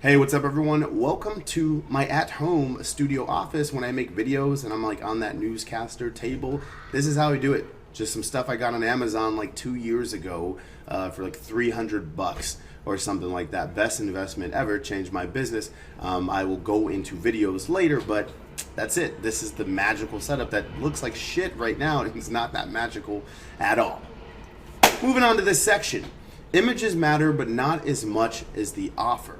Hey, what's up everyone? Welcome to my at-home studio office when I make videos and I'm like on that newscaster table. This is how I do it. Just some stuff I got on Amazon like 2 years ago for like 300 bucks or something like that. Best investment ever, changed my business. I will go into videos later, but that's it. This is the magical setup that looks like shit right now. It's not that magical at all. Moving on to this section. Images matter, but not as much as the offer.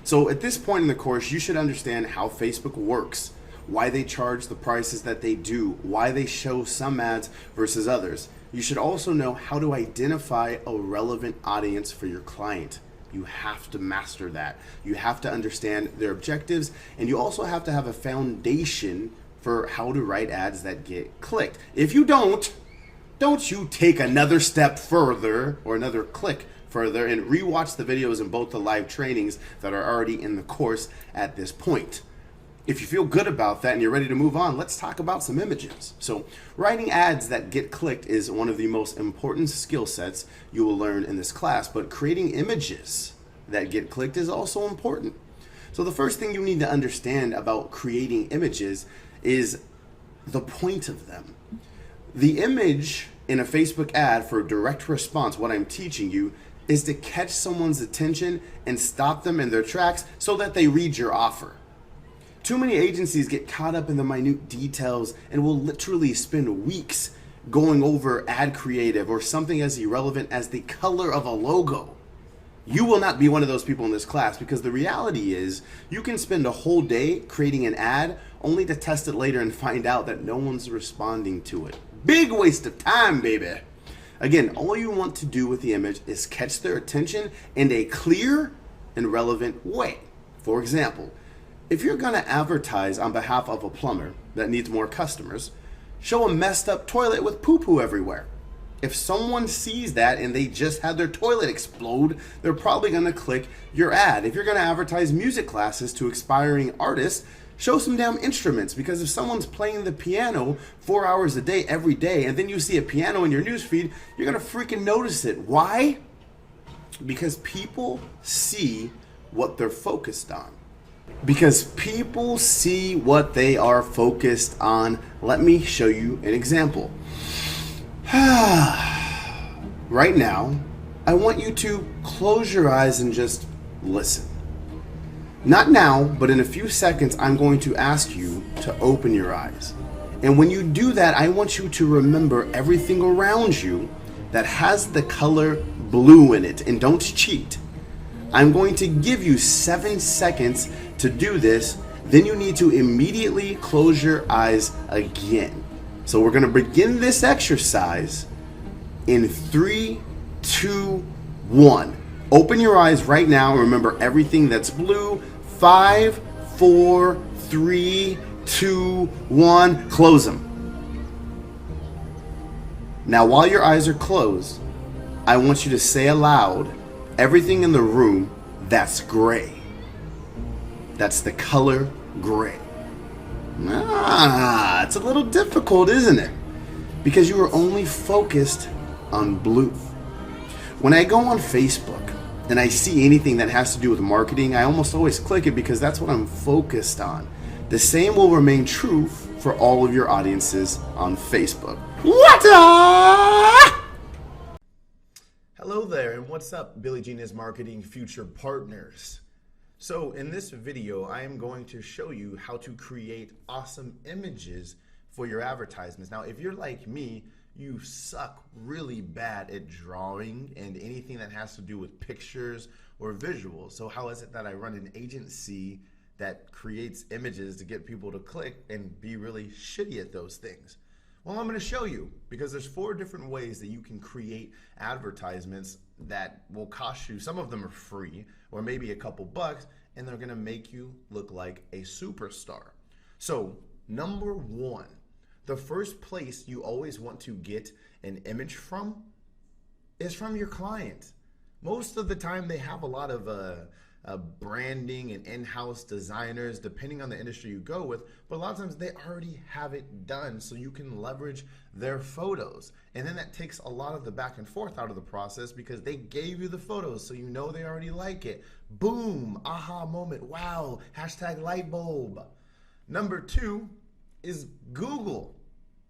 So at this point in the course, you should understand how Facebook works, why they charge the prices that they do, why they show some ads versus others. You should also know how to identify a relevant audience for your client. You have to master that. You have to understand their objectives, and you also have to have a foundation for how to write ads that get clicked. If you don't you take another step further or another click further and rewatch the videos in both the live trainings that are already in the course at this point. If you feel good about that and you're ready to move on, let's talk about some images. So writing ads that get clicked is one of the most important skill sets you will learn in this class, but creating images that get clicked is also important. So the first thing you need to understand about creating images is the point of them. The image in a Facebook ad for direct response, what I'm teaching you, is to catch someone's attention and stop them in their tracks so that they read your offer. Too many agencies get caught up in the minute details and will literally spend weeks going over ad creative or something as irrelevant as the color of a logo. You will not be one of those people in this class, because the reality is you can spend a whole day creating an ad only to test it later and find out that no one's responding to it. Big waste of time, baby. Again, all you want to do with the image is catch their attention in a clear and relevant way. For example, if you're going to advertise on behalf of a plumber that needs more customers, show a messed up toilet with poo-poo everywhere. If someone sees that and they just had their toilet explode, they're probably going to click your ad. If you're going to advertise music classes to aspiring artists, show some damn instruments, because if someone's playing the piano 4 hours a day every day and then you see a piano in your newsfeed, you're going to freaking notice it. Why? Because people see what they're focused on. Because people see what they are focused on. Let me show you an example. Right now, I want you to close your eyes and just listen. Not now, but in a few seconds, I'm going to ask you to open your eyes. And when you do that, I want you to remember everything around you that has the color blue in it. And don't cheat. I'm going to give you 7 seconds to do this. Then you need to immediately close your eyes again. So we're going to begin this exercise in 3, 2, 1. Open your eyes right now and remember everything that's blue. 5, 4, 3, 2, 1. Close them. Now, while your eyes are closed, I want you to say aloud everything in the room that's gray. That's the color gray. It's a little difficult, isn't it? Because you are only focused on blue. When I go on Facebook and I see anything that has to do with marketing, I almost always click it because that's what I'm focused on. The same will remain true for all of your audiences on Facebook. What up? Hello there, and what's up, Billy Genius Marketing Future Partners? So in this video, I am going to show you how to create awesome images for your advertisements. Now, if you're like me, you suck really bad at drawing and anything that has to do with pictures or visuals. So how is it that I run an agency that creates images to get people to click and be really shitty at those things? Well, I'm going to show you, because there's 4 different ways that you can create advertisements that will cost you. Some of them are free or maybe a couple bucks, and they're going to make you look like a superstar. So number 1, the first place you always want to get an image from is from your client. Most of the time they have a lot of branding and in-house designers, depending on the industry you go with, but a lot of times they already have it done, so you can leverage their photos. And then that takes a lot of the back and forth out of the process, because they gave you the photos, so you know they already like it. Boom, aha moment, wow, hashtag light bulb. Number 2 is Google.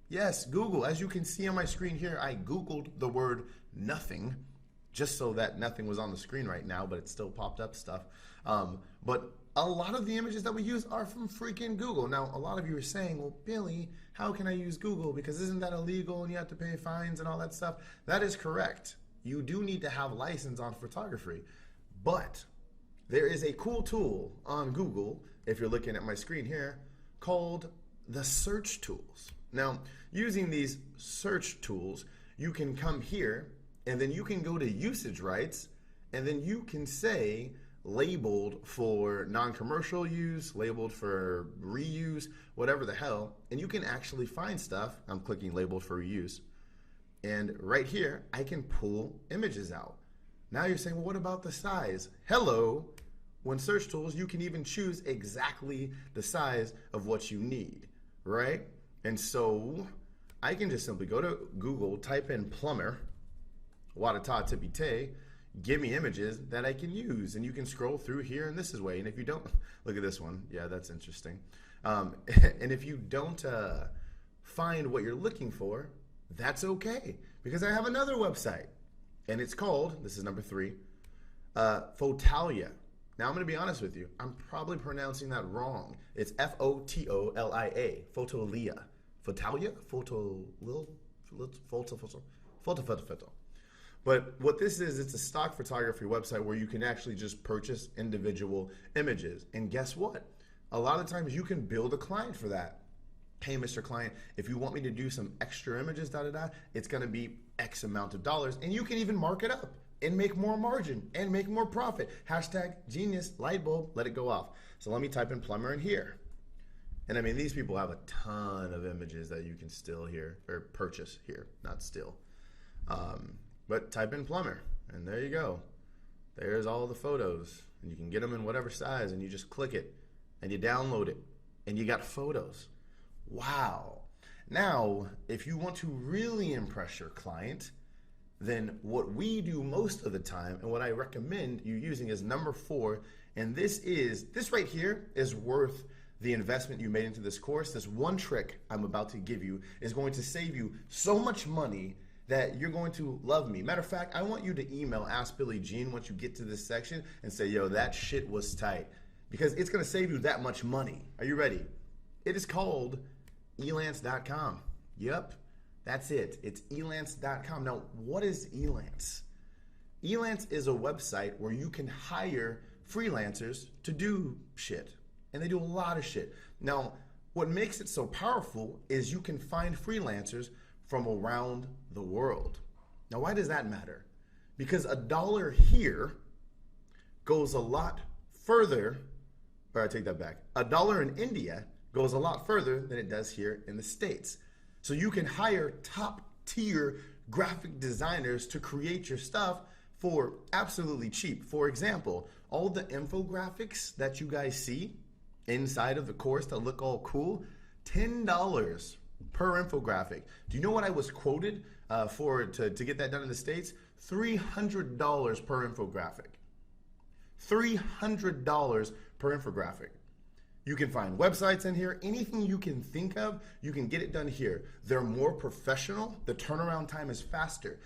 Yes, Google. As you can see on my screen here, I Googled the word nothing, just so that nothing was on the screen right now, but it still popped up stuff. But a lot of the images that we use are from freaking Google. Now, a lot of you are saying, well, Billy, how can I use Google? Because isn't that illegal and you have to pay fines and all that stuff? That is correct. You do need to have a license on photography. But there is a cool tool on Google, if you're looking at my screen here, called the search tools. Now, using these search tools, you can come here and then you can go to usage rights and then you can say labeled for non-commercial use, labeled for reuse, whatever the hell, and you can actually find stuff. I'm clicking labeled for reuse. And right here, I can pull images out. Now you're saying, well, what about the size? Hello. When search tools, you can even choose exactly the size of what you need, right? And so I can just simply go to Google, type in plumber, wadata tippy tay, give me images that I can use. And you can scroll through here in this way. And if you don't, look at this one. Yeah, that's interesting. And if you don't find what you're looking for, that's okay. Because I have another website. And it's called, this is number 3, Fotalia. Now, I'm going to be honest with you. I'm probably pronouncing that wrong. It's Fotolia. Fotolia. Fotalia? Foto. But what this is, it's a stock photography website where you can actually just purchase individual images. And guess what? A lot of times you can build a client for that. Hey, Mr. Client, if you want me to do some extra images, it's going to be X amount of dollars. And you can even mark it up and make more margin and make more profit. Hashtag genius, light bulb, let it go off. So let me type in plumber in here. And I mean, these people have a ton of images that you can still here or purchase here, not still. But type in plumber and there you go. There's all the photos and you can get them in whatever size and you just click it and you download it and you got photos. Wow. Now, if you want to really impress your client, then what we do most of the time and what I recommend you using is number 4. And this right here is worth the investment you made into this course. This one trick I'm about to give you is going to save you so much money that you're going to love me. Matter of fact, I want you to email Ask Billy Jean once you get to this section and say, yo, that shit was tight. Because it's going to save you that much money. Are you ready? It is called elance.com. Yep, that's it. It's elance.com. Now, what is Elance? Elance is a website where you can hire freelancers to do shit. And they do a lot of shit. Now, what makes it so powerful is you can find freelancers from around the world. Now, why does that matter? Because $1 here goes a lot further, or I take that back. $1 in India goes a lot further than it does here in the States. So you can hire top tier graphic designers to create your stuff for absolutely cheap. For example, all the infographics that you guys see inside of the course that look all cool, $10 per infographic. Do you know what I was quoted to get that done in the States? $300 per infographic. $300 per infographic. You can find websites in here. Anything you can think of, you can get it done here. They're more professional. The turnaround time is faster.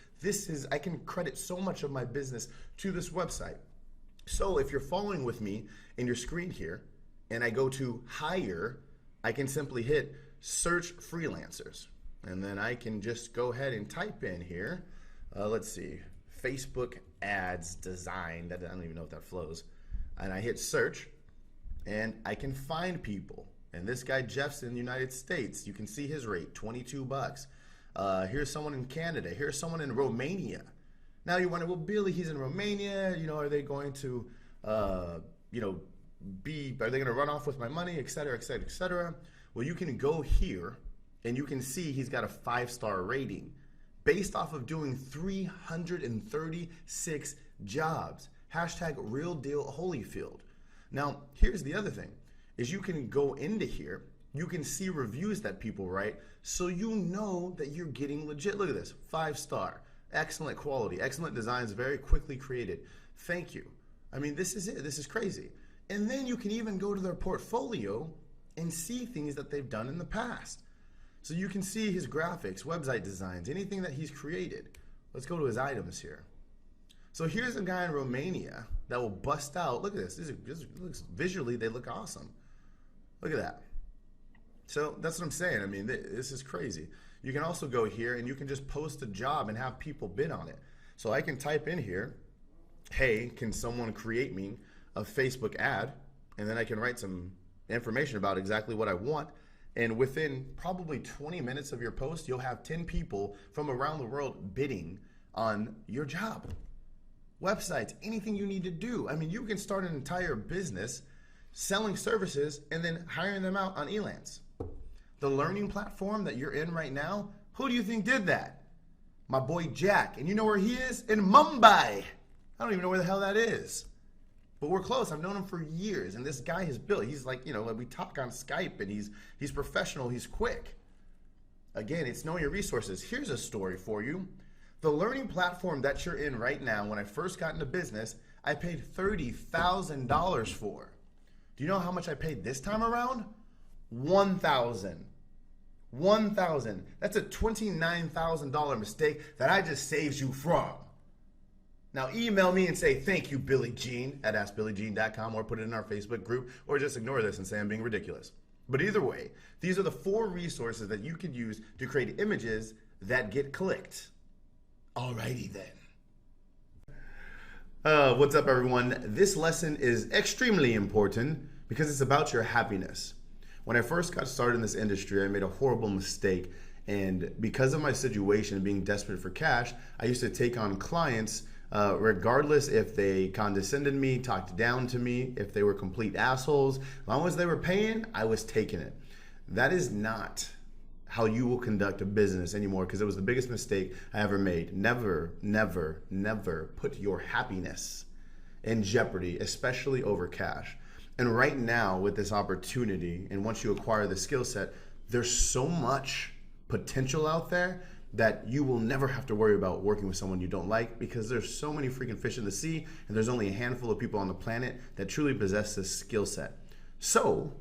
I can credit so much of my business to this website. So if you're following with me in your screen here, and I go to hire, I can simply hit search freelancers. And then I can just go ahead and type in here, let's see, Facebook ads design. I don't even know if that flows. And I hit search. And I can find people. And this guy, Jeff's in the United States. You can see his rate, $22. Here's someone in Canada. Here's someone in Romania. Now you wonder, well, Billy, he's in Romania. Are they going to, are they going to run off with my money, et cetera, et cetera, et cetera? Well, you can go here and you can see he's got a 5-star rating based off of doing 336 jobs. Hashtag real deal Holyfield. Now, here's the other thing, is you can go into here, you can see reviews that people write, so you know that you're getting legit. Look at this, 5-star, excellent quality, excellent designs, very quickly created. Thank you. I mean, this is it. This is crazy. And then you can even go to their portfolio and see things that they've done in the past. So you can see his graphics, website designs, anything that he's created. Let's go to his items here. So here's a guy in Romania that will bust out. Look at this. This looks, visually, they look awesome. Look at that. So that's what I'm saying. I mean, this is crazy. You can also go here and you can just post a job and have people bid on it. So I can type in here, hey, can someone create me a Facebook ad? And then I can write some information about exactly what I want. And within probably 20 minutes of your post, you'll have 10 people from around the world bidding on your job. Websites, anything you need to do. I mean, you can start an entire business selling services and then hiring them out on Elance. The learning platform that you're in right now, who do you think did that? My boy Jack. And you know where he is? In Mumbai. I don't even know where the hell that is. But we're close. I've known him for years. And this guy has built, he's like, you know, we talk on Skype and he's professional, he's quick. Again, it's know your resources. Here's a story for you. The learning platform that you're in right now, when I first got into business, I paid $30,000 for. Do you know how much I paid this time around? $1,000. $1,000. That's a $29,000 mistake that I just saved you from. Now email me and say, thank you, Billy Jean, at AskBillyJean.com, or put it in our Facebook group, or just ignore this and say I'm being ridiculous. But either way, these are the 4 resources that you can use to create images that get clicked. Alrighty then. What's up, everyone? This lesson is extremely important because it's about your happiness. When I first got started in this industry, I made a horrible mistake. And because of my situation, being desperate for cash, I used to take on clients regardless if they condescended me, talked down to me, if they were complete assholes. As long as they were paying, I was taking it. That is not how you will conduct a business anymore, because it was the biggest mistake I ever made. Never, never, never put your happiness in jeopardy, especially over cash. And right now with this opportunity, and once you acquire the skill set, there's so much potential out there that you will never have to worry about working with someone you don't like, because there's so many freaking fish in the sea, and there's only a handful of people on the planet that truly possess this skill set. So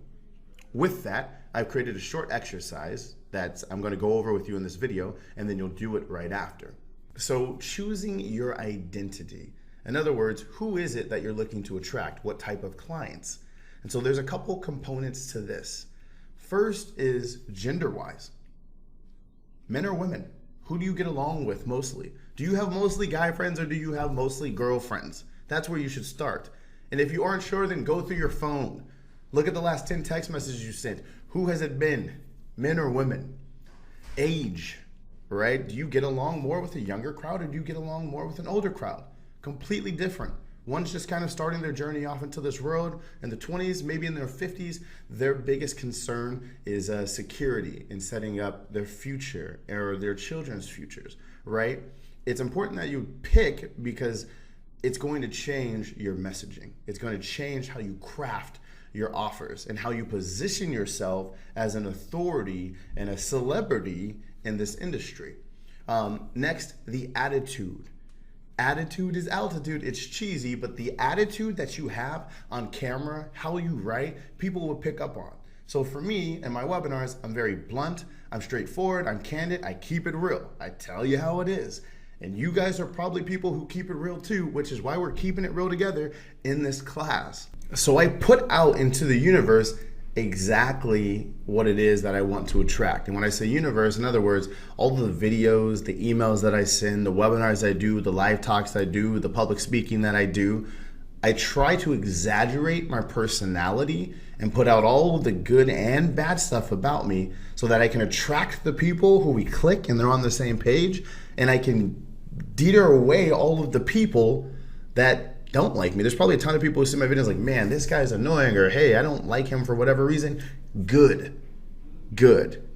with that, I've created a short exercise that I'm going to go over with you in this video, and then you'll do it right after. So choosing your identity. In other words, who is it that you're looking to attract? What type of clients? And so there's a couple components to this. First is gender-wise. Men or women? Who do you get along with mostly? Do you have mostly guy friends or do you have mostly girlfriends? That's where you should start. And if you aren't sure, then go through your phone. Look at the last 10 text messages you sent. Who has it been? Men or women? Age, right? Do you get along more with a younger crowd or do you get along more with an older crowd? Completely different. One's just kind of starting their journey off into this world in the 20s, maybe in their 50s. Their biggest concern is security and setting up their future or their children's futures, right? It's important that you pick because it's going to change your messaging. It's going to change how you craft your offers and how you position yourself as an authority and a celebrity in this industry. Next, the attitude. Attitude is altitude. It's cheesy, but the attitude that you have on camera, how you write, people will pick up on. So for me and my webinars, I'm very blunt, I'm straightforward, I'm candid, I keep it real. I tell you how it is. And you guys are probably people who keep it real too, which is why we're keeping it real together in this class. So I put out into the universe exactly what it is that I want to attract. And when I say universe, in other words, all the videos, the emails that I send, the webinars I do, the live talks I do, the public speaking that I do, I try to exaggerate my personality and put out all of the good and bad stuff about me so that I can attract the people who we click and they're on the same page, and I can deter away all of the people that don't like me. There's probably a ton of people who see my videos like, man, this guy's annoying, or hey, I don't like him for whatever reason. Good.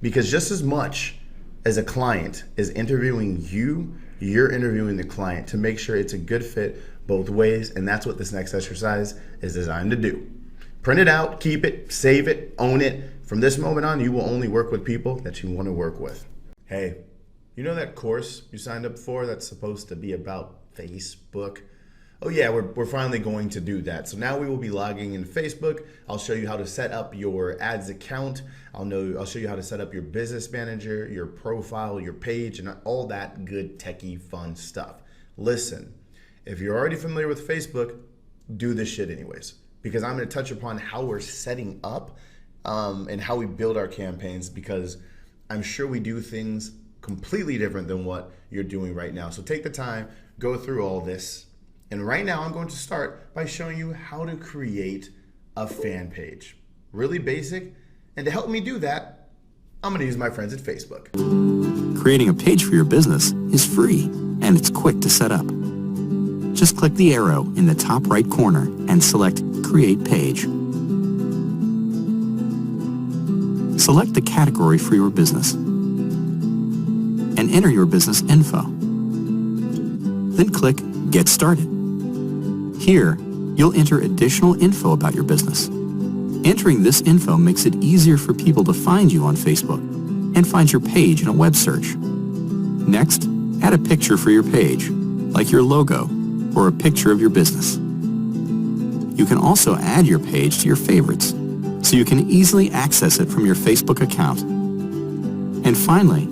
Because just as much as a client is interviewing you, you're interviewing the client to make sure it's a good fit both ways, and that's what this next exercise is designed to do. Print it out, keep it, save it, own it. From this moment on, you will only work with people that you want to work with. Hey, you know that course you signed up for that's supposed to be about Facebook? oh yeah, we're finally going to do that. So now we will be logging in Facebook. I'll show you how to set up your ads account. I'll show you how to set up your business manager, your profile, your page, and all that good techie fun stuff. Listen, if you're already familiar with Facebook, do this shit anyways, because I'm going to touch upon how we're setting up and how we build our campaigns, because I'm sure we do things completely different than what you're doing right now. So take the time, go through all this. And right now I'm going to start by showing you how to create a fan page. Really basic. And to help me do that, I'm going to use my friends at Facebook. Creating a page for your business is free and it's quick to set up. Just click the arrow in the top right corner and select Create Page. Select the category for your business and enter your business info. Then click Get Started. Here, you'll enter additional info about your business. Entering this info makes it easier for people to find you on Facebook and find your page in a web search. Next, add a picture for your page, like your logo or a picture of your business. You can also add your page to your favorites, so you can easily access it from your Facebook account. And finally,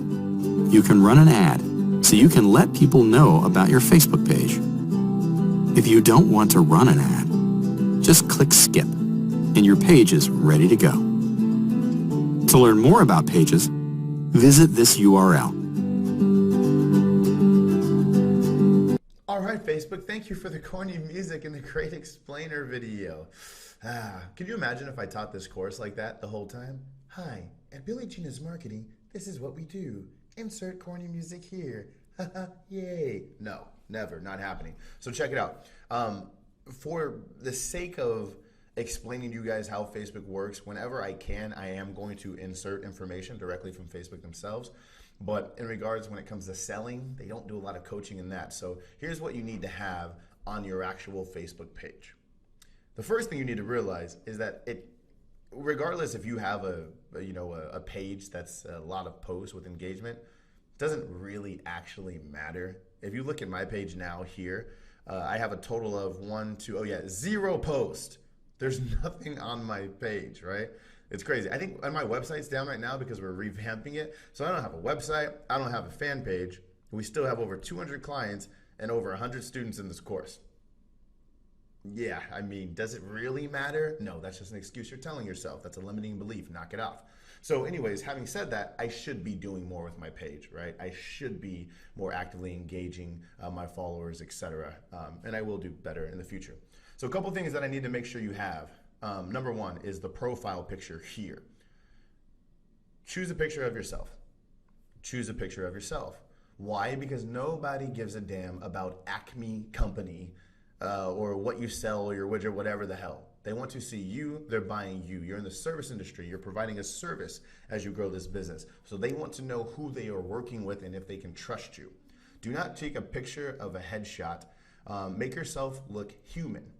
you can run an ad, so you can let people know about your Facebook page. If you don't want to run an ad, just click Skip, and your page is ready to go. To learn more about pages, visit this URL. All right, Facebook, thank you for the corny music and the great explainer video. Can you imagine if I taught this course like that the whole time? Hi, at Billy Gina's Marketing, this is what we do. Insert corny music here. Yay. No, never, not happening. So check it out. For the sake of explaining to you guys how Facebook works, whenever I can, I am going to insert information directly from Facebook themselves. But in regards when it comes to selling, they don't do a lot of coaching in that. So here's what you need to have on your actual Facebook page. The first thing you need to realize is that regardless if you have a page that's a lot of posts with engagement, doesn't really actually matter. If you look at my page now here, I have a total of 0 posts. There's nothing on my page, right? It's crazy. I think my website's down right now because we're revamping it. So I don't have a website. I don't have a fan page. We still have over 200 clients and over 100 students in this course. Yeah, I mean, does it really matter? No, that's just an excuse you're telling yourself. That's a limiting belief. Knock it off. So anyways, having said that, I should be doing more with my page, right? I should be more actively engaging my followers, etc. And I will do better in the future. So a couple things that I need to make sure you have. Number one is the profile picture here. Choose a picture of yourself. Choose a picture of yourself. Why? Because nobody gives a damn about Acme Company or what you sell or your widget, whatever the hell. They want to see you, they're buying you. You're in the service industry, you're providing a service as you grow this business. So they want to know who they are working with and if they can trust you. Do not take a picture of a headshot. Make yourself look human.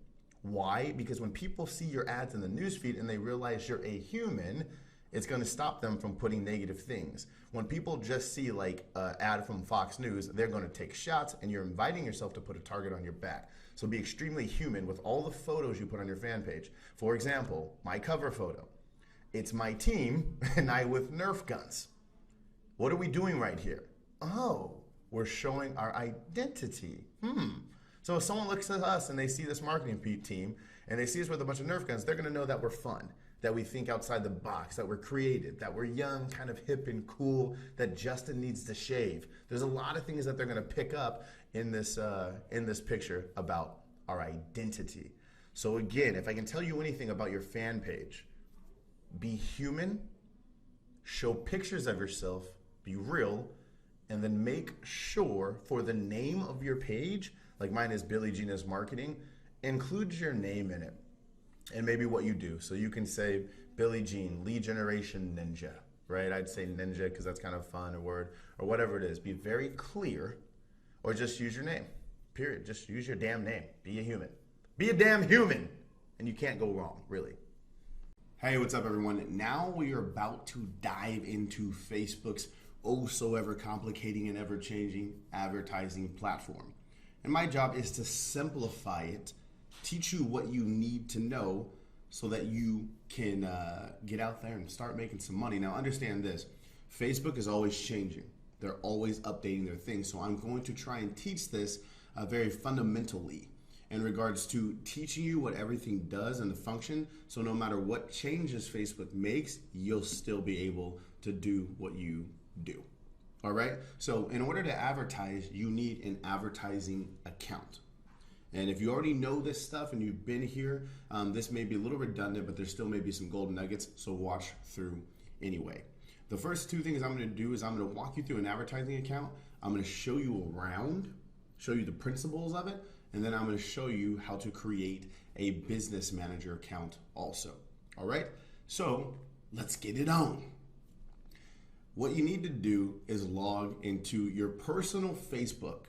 Why? Because when people see your ads in the newsfeed and they realize you're a human, it's going to stop them from putting negative things. When people just see like an ad from Fox News, they're going to take shots, and you're inviting yourself to put a target on your back. So be extremely human with all the photos you put on your fan page. For example, my cover photo. It's my team and I with Nerf guns. What are we doing right here? Oh, we're showing our identity. So if someone looks at us and they see this marketing team and they see us with a bunch of Nerf guns, they're going to know that we're fun, that we think outside the box, that we're creative, that we're young, kind of hip and cool, that Justin needs to shave. There's a lot of things that they're going to pick up in this picture about our identity. So again, if I can tell you anything about your fan page, be human, show pictures of yourself, be real, and then make sure for the name of your page, like mine is Billy Gina's Marketing, include your name in it and maybe what you do. So you can say Billy Jean, lead generation ninja, right? I'd say ninja because that's kind of fun, a word, or whatever it is. Be very clear, or just use your name, period. Just use your damn name. Be a human. Be a damn human, and you can't go wrong, really. Hey, what's up, everyone? Now we are about to dive into Facebook's oh so ever complicating and ever changing advertising platform. And my job is to simplify it, teach you what you need to know so that you can get out there and start making some money. Now understand this, Facebook is always changing. They're always updating their things. So I'm going to try and teach this very fundamentally in regards to teaching you what everything does and the function. So no matter what changes Facebook makes, you'll still be able to do what you do. All right. So in order to advertise, you need an advertising account. And if you already know this stuff and you've been here, this may be a little redundant, but there still may be some golden nuggets. So watch through anyway. The first two things I'm going to do is I'm going to walk you through an advertising account. I'm going to show you around, show you the principles of it, and then I'm going to show you how to create a business manager account also. All right. So let's get it on. What you need to do is log into your personal Facebook,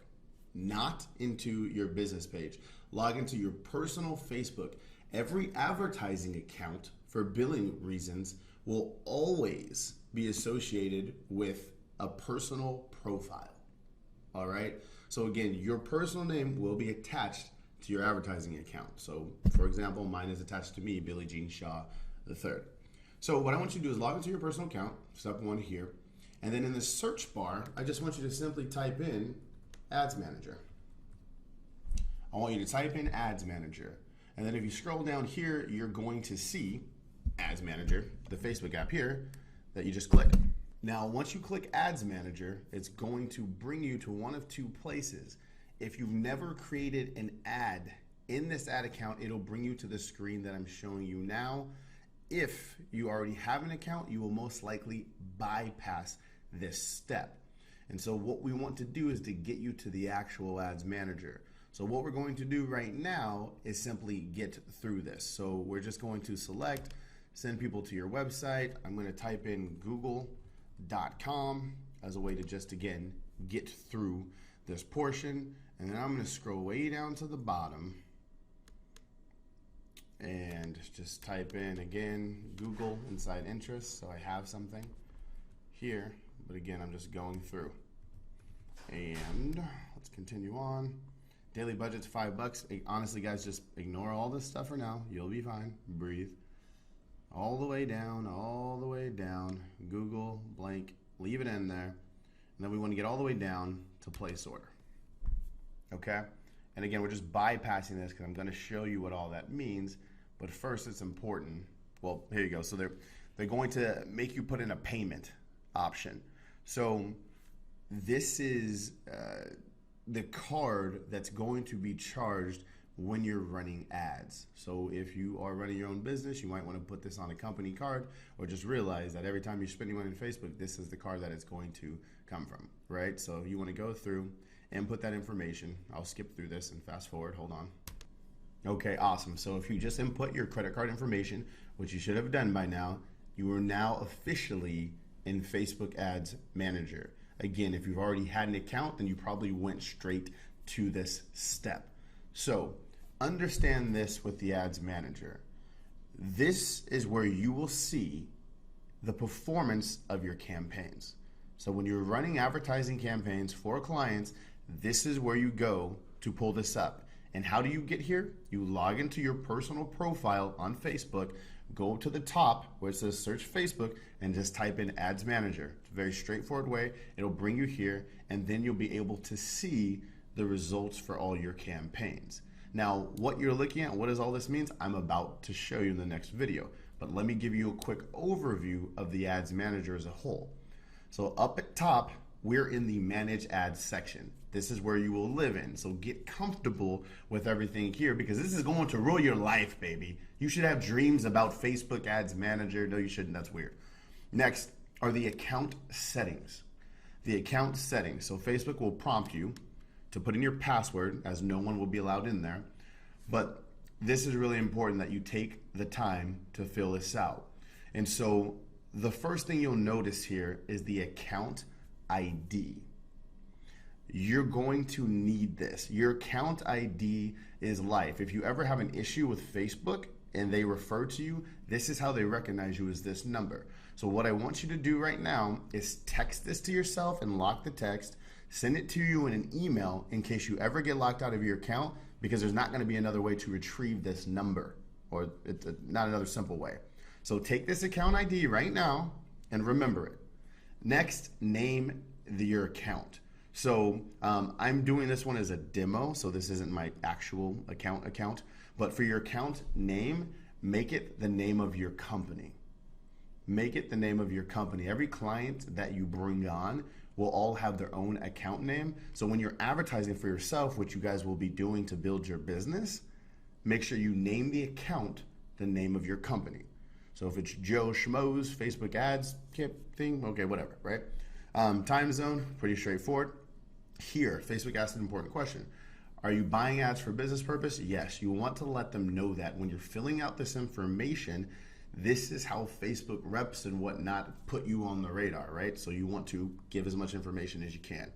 not into your business page. Log into your personal Facebook. Every advertising account for billing reasons will always be associated with a personal profile. All right. So again, your personal name will be attached to your advertising account. So for example, mine is attached to me, Billy Jean Shaw III. So what I want you to do is log into your personal account, step one here, and then in the search bar, I just want you to simply type in Ads Manager. I want you to type in Ads Manager. And then if you scroll down here, you're going to see Ads Manager, the Facebook app here, that you just click. Now, once you click Ads Manager, it's going to bring you to one of two places. If you've never created an ad in this ad account, it'll bring you to the screen that I'm showing you now. If you already have an account, you will most likely bypass this step. And so what we want to do is to get you to the actual Ads Manager. So what we're going to do right now is simply get through this. So we're just going to select send people to your website. I'm going to type in google.com as a way to just, again, get through this portion. And then I'm going to scroll way down to the bottom and just type in, again, Google inside interests. So I have something here, but again, I'm just going through. And let's continue on. Daily budget's $5. Honestly, guys, just ignore all this stuff for now. You'll be fine. Breathe. All the way down, all the way down. Google, blank, leave it in there. And then we want to get all the way down to place order. Okay? And again, we're just bypassing this because I'm going to show you what all that means. But first, it's important. Well, here you go. So they're going to make you put in a payment option. So this is the card that's going to be charged when you're running ads. So if you are running your own business, you might want to put this on a company card, or just realize that every time you're spending money on Facebook, this is the card that it's going to come from, right? So you want to go through and put that information. I'll skip through this and fast forward. Hold on. Okay, awesome. So if you just input your credit card information, which you should have done by now, you are now officially in Facebook Ads Manager. Again, if you've already had an account, then you probably went straight to this step. So understand this with the Ads Manager. This is where you will see the performance of your campaigns. So when you're running advertising campaigns for clients, this is where you go to pull this up. And how do you get here? You log into your personal profile on Facebook, go to the top where it says search Facebook, and just type in Ads Manager. It's a very straightforward way. It'll bring you here, and then you'll be able to see the results for all your campaigns. Now, what you're looking at, what does all this mean? I'm about to show you in the next video, but let me give you a quick overview of the Ads Manager as a whole. So up at top, we're in the Manage Ads section. This is where you will live in. So get comfortable with everything here because this is going to rule your life, baby. You should have dreams about Facebook Ads Manager. No, you shouldn't. That's weird. Next are the account settings. The account settings. So Facebook will prompt you to put in your password, as no one will be allowed in there. But this is really important that you take the time to fill this out. And so the first thing you'll notice here is the account ID. You're going to need this. Your account ID is life. If you ever have an issue with Facebook and they refer to you, this is how they recognize you, as this number. So what I want you to do right now is text this to yourself and lock the text. send it to you in an email in case you ever get locked out of your account, because there's not going to be another way to retrieve this number, or it's not another simple way. So take this account ID right now and remember it. Next, name your account. So I'm doing this one as a demo, so this isn't my actual account, but for your account name, make it the name of your company. Make it the name of your company. Every client that you bring on will all have their own account name. So when you're advertising for yourself, which you guys will be doing to build your business, make sure you name the account the name of your company. So if it's Joe Schmo's Facebook ads thing, okay, whatever, right? Time zone, pretty straightforward. Here, Facebook asked an important question. Are you buying ads for business purpose? Yes, you want to let them know that when you're filling out this information, this is how Facebook reps and whatnot put you on the radar, right? So you want to give as much information as you can.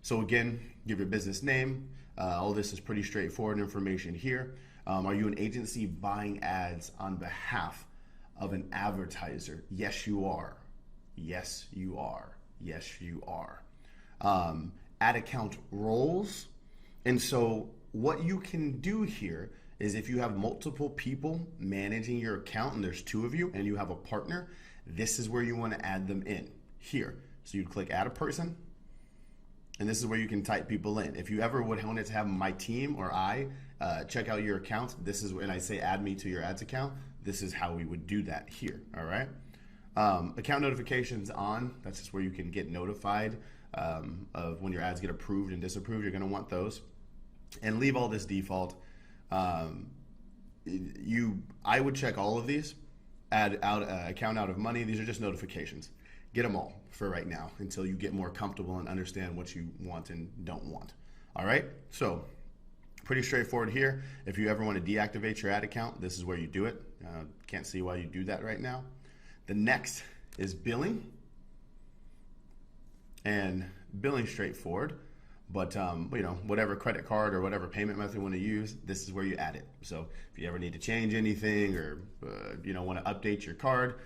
So again, give your business name. All this is pretty straightforward information here. Are you an agency buying ads on behalf of an advertiser? Yes, you are. Yes, you are. Yes, you are. Ad account roles. And so what you can do here is if you have multiple people managing your account and there's 2 of you and you have a partner, this is where you want to add them in here. So you'd click add a person, and this is where you can type people in. If you ever would want to have my team or I check out your account, this is when I say add me to your ads account, this is how we would do that here, all right? Account notifications on, that's just where you can get notified of when your ads get approved and disapproved. You're going to want those. And leave all this default. I would check all of these. Add out account out of money. These are just notifications. Get them all for right now until you get more comfortable and understand what you want and don't want. All right, so pretty straightforward here. If you ever want to deactivate your ad account, this is where you do it. Can't see why you do that right now. The next is billing, and billing straightforward. But whatever credit card or whatever payment method you want to use, this is where you add it. So if you ever need to change anything or want to update your card,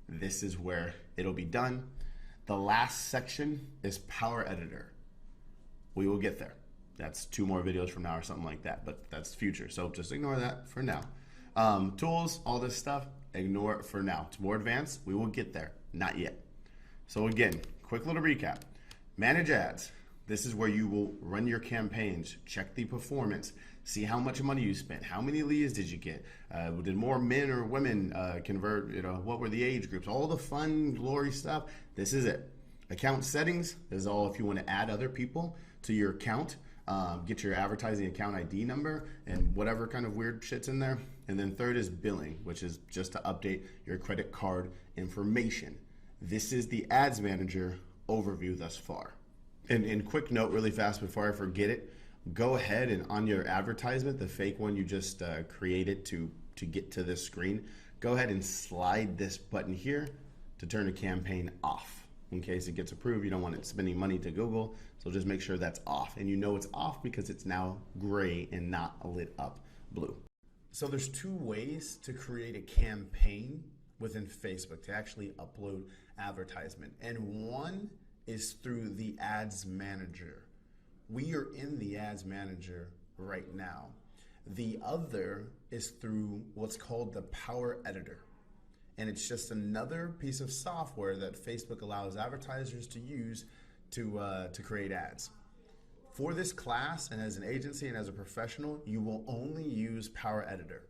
this is where it'll be done. The last section is Power Editor. We will get there. That's 2 more videos from now or something like that, but that's future. So just ignore that for now. Tools, all this stuff, ignore it for now. It's more advanced. We will get there. Not yet. So again, quick little recap. Manage ads. This is where you will run your campaigns, check the performance, see how much money you spent, how many leads did you get, did more men or women convert, what were the age groups, all the fun, glory stuff. This is it. Account settings is all if you want to add other people to your account, get your advertising account ID number and whatever kind of weird shit's in there. And then third is billing, which is just to update your credit card information. This is the Ads Manager overview thus far. And quick note really fast before I forget it, go ahead and on your advertisement, the fake one you just created to get to this screen, go ahead and slide this button here to turn a campaign off. In case it gets approved, you don't want it spending money to Google, so just make sure that's off. And you know it's off because it's now gray and not lit up blue. So there's 2 ways to create a campaign within Facebook to actually upload advertisement. And one is through the Ads Manager. We are in the Ads Manager right now. The other is through what's called the Power Editor. And it's just another piece of software that Facebook allows advertisers to use to create ads. For this class and as an agency and as a professional, you will only use Power Editor.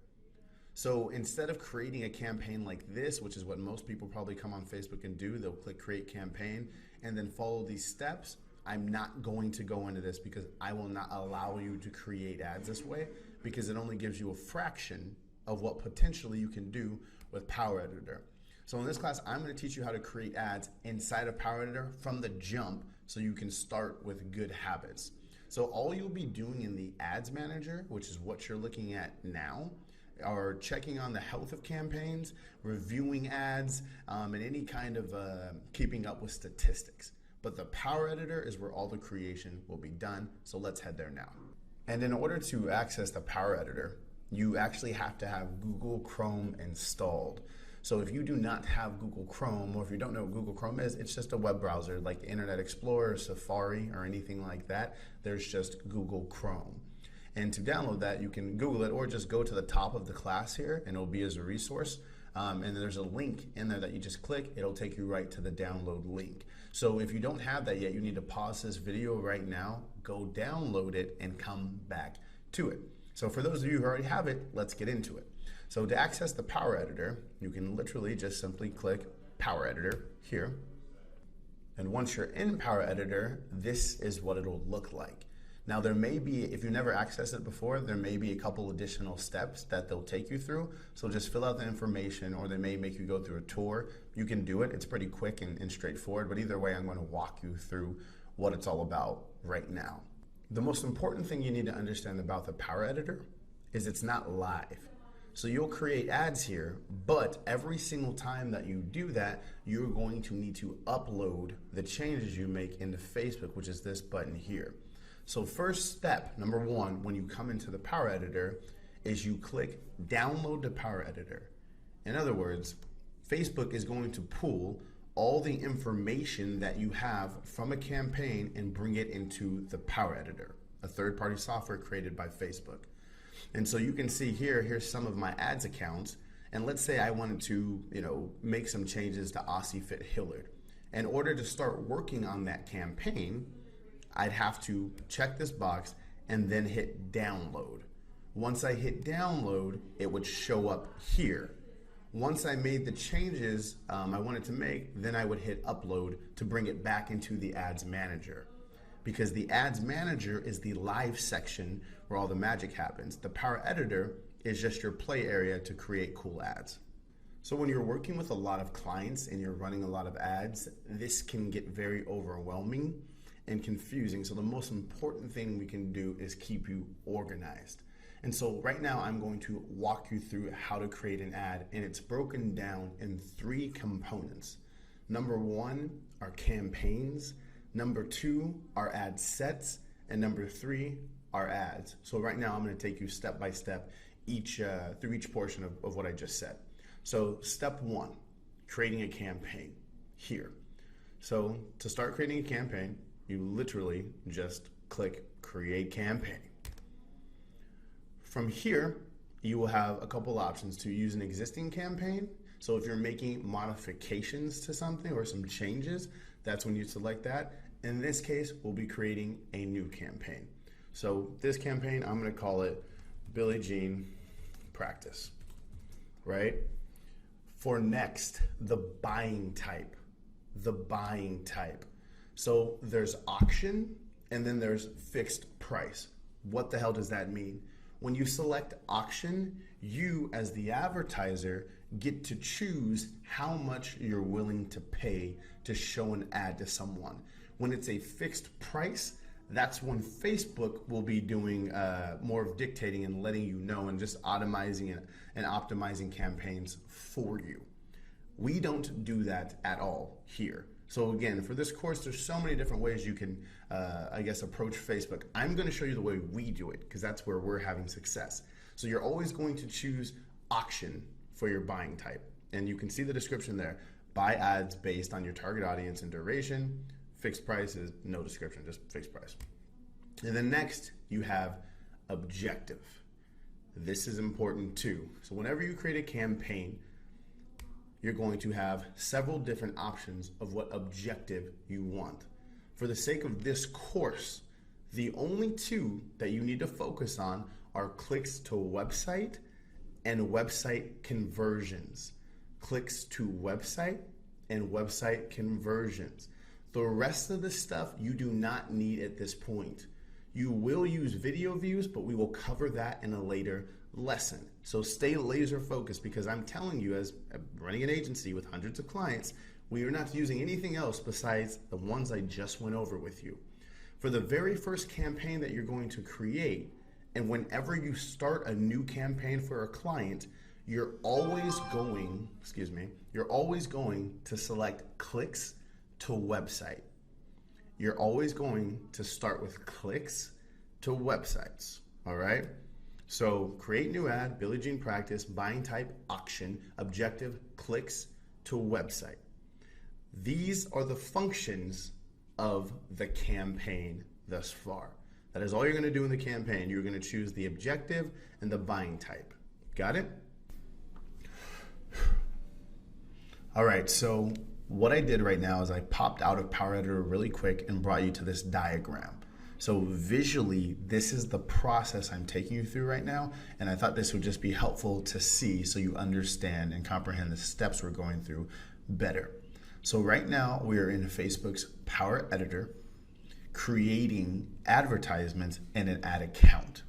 So instead of creating a campaign like this, which is what most people probably come on Facebook and do, they'll click create campaign and then follow these steps. I'm not going to go into this because I will not allow you to create ads this way because it only gives you a fraction of what potentially you can do with Power Editor. So in this class, I'm going to teach you how to create ads inside of Power Editor from the jump so you can start with good habits. So all you'll be doing in the Ads Manager, which is what you're looking at now, are checking on the health of campaigns, reviewing ads, and any kind of keeping up with statistics. But the Power Editor is where all the creation will be done, so let's head there now. And in order to access the Power Editor, you actually have to have Google Chrome installed. So if you do not have Google Chrome, or if you don't know what Google Chrome is, it's just a web browser like Internet Explorer, Safari, or anything like that. There's just Google Chrome. And to download that, you can Google it or just go to the top of the class here and it'll be as a resource. And there's a link in there that you just click, it'll take you right to the download link. So if you don't have that yet, you need to pause this video right now, go download it, and come back to it. So for those of you who already have it, let's get into it. So to access the Power Editor, you can literally just simply click Power Editor here. And once you're in Power Editor, this is what it'll look like. Now there may be, if you never accessed it before, there may be a couple additional steps that they'll take you through. So just fill out the information, or they may make you go through a tour. You can do it, it's pretty quick and straightforward, but either way I'm going to walk you through what it's all about right now. The most important thing you need to understand about the Power Editor is it's not live. So you'll create ads here, but every single time that you do that, you're going to need to upload the changes you make into Facebook, which is this button here. So first step, number one, when you come into the Power Editor, is you click Download the Power Editor. In other words, Facebook is going to pull all the information that you have from a campaign and bring it into the Power Editor, a third-party software created by Facebook. And so you can see here, here's some of my ads accounts. And let's say I wanted to, make some changes to Aussie Fit Hillard. In order to start working on that campaign, I'd have to check this box and then hit download. Once I hit download, it would show up here. Once I made the changes I wanted to make, then I would hit upload to bring it back into the ads manager. Because the ads manager is the live section where all the magic happens. The Power Editor is just your play area to create cool ads. So when you're working with a lot of clients and you're running a lot of ads, this can get very overwhelming and confusing. So the most important thing we can do is keep you organized. And so right now I'm going to walk you through how to create an ad, and it's broken down in 3 components. Number 1 are campaigns, number 2 are ad sets, and number 3 are ads. So right now I'm going to take you step by step through each portion of what I just said. So step 1, creating a campaign here. So to start creating a campaign, you literally just click Create Campaign. From here, you will have a couple options to use an existing campaign. So if you're making modifications to something or some changes, that's when you select that. In this case, we'll be creating a new campaign. So this campaign, I'm going to call it Billie Jean Practice, right? For next, the buying type. So there's auction and then there's fixed price. What the hell does that mean? When you select auction, you as the advertiser get to choose how much you're willing to pay to show an ad to someone. When it's a fixed price, that's when Facebook will be doing more of dictating and letting you know and just automizing and optimizing campaigns for you. We don't do that at all here. So again, for this course, there's so many different ways you can, approach Facebook. I'm going to show you the way we do it because that's where we're having success. So you're always going to choose auction for your buying type. And you can see the description there. Buy ads based on your target audience and duration. Fixed price is no description, just fixed price. And then next, you have objective. This is important too. So whenever you create a campaign, you're going to have several different options of what objective you want. For the sake of this course, the only 2 that you need to focus on are clicks to website and website conversions. Clicks to website and website conversions. The rest of the stuff you do not need at this point. You will use video views, but we will cover that in a later lesson. So stay laser focused because I'm telling you, as running an agency with hundreds of clients, we are not using anything else besides the ones I just went over with you. For the very first campaign that you're going to create, and whenever you start a new campaign for a client, you're always going to select clicks to website. You're always going to start with clicks to websites, all right? So create new ad, Billie Jean practice, buying type, auction, objective, clicks to website. These are the functions of the campaign thus far. That is all you're going to do in the campaign. You're going to choose the objective and the buying type. Got it? All right, so what I did right now is I popped out of Power Editor really quick and brought you to this diagram. So visually, this is the process I'm taking you through right now, and I thought this would just be helpful to see so you understand and comprehend the steps we're going through better. So right now, we are in Facebook's Power Editor, creating advertisements and an ad account.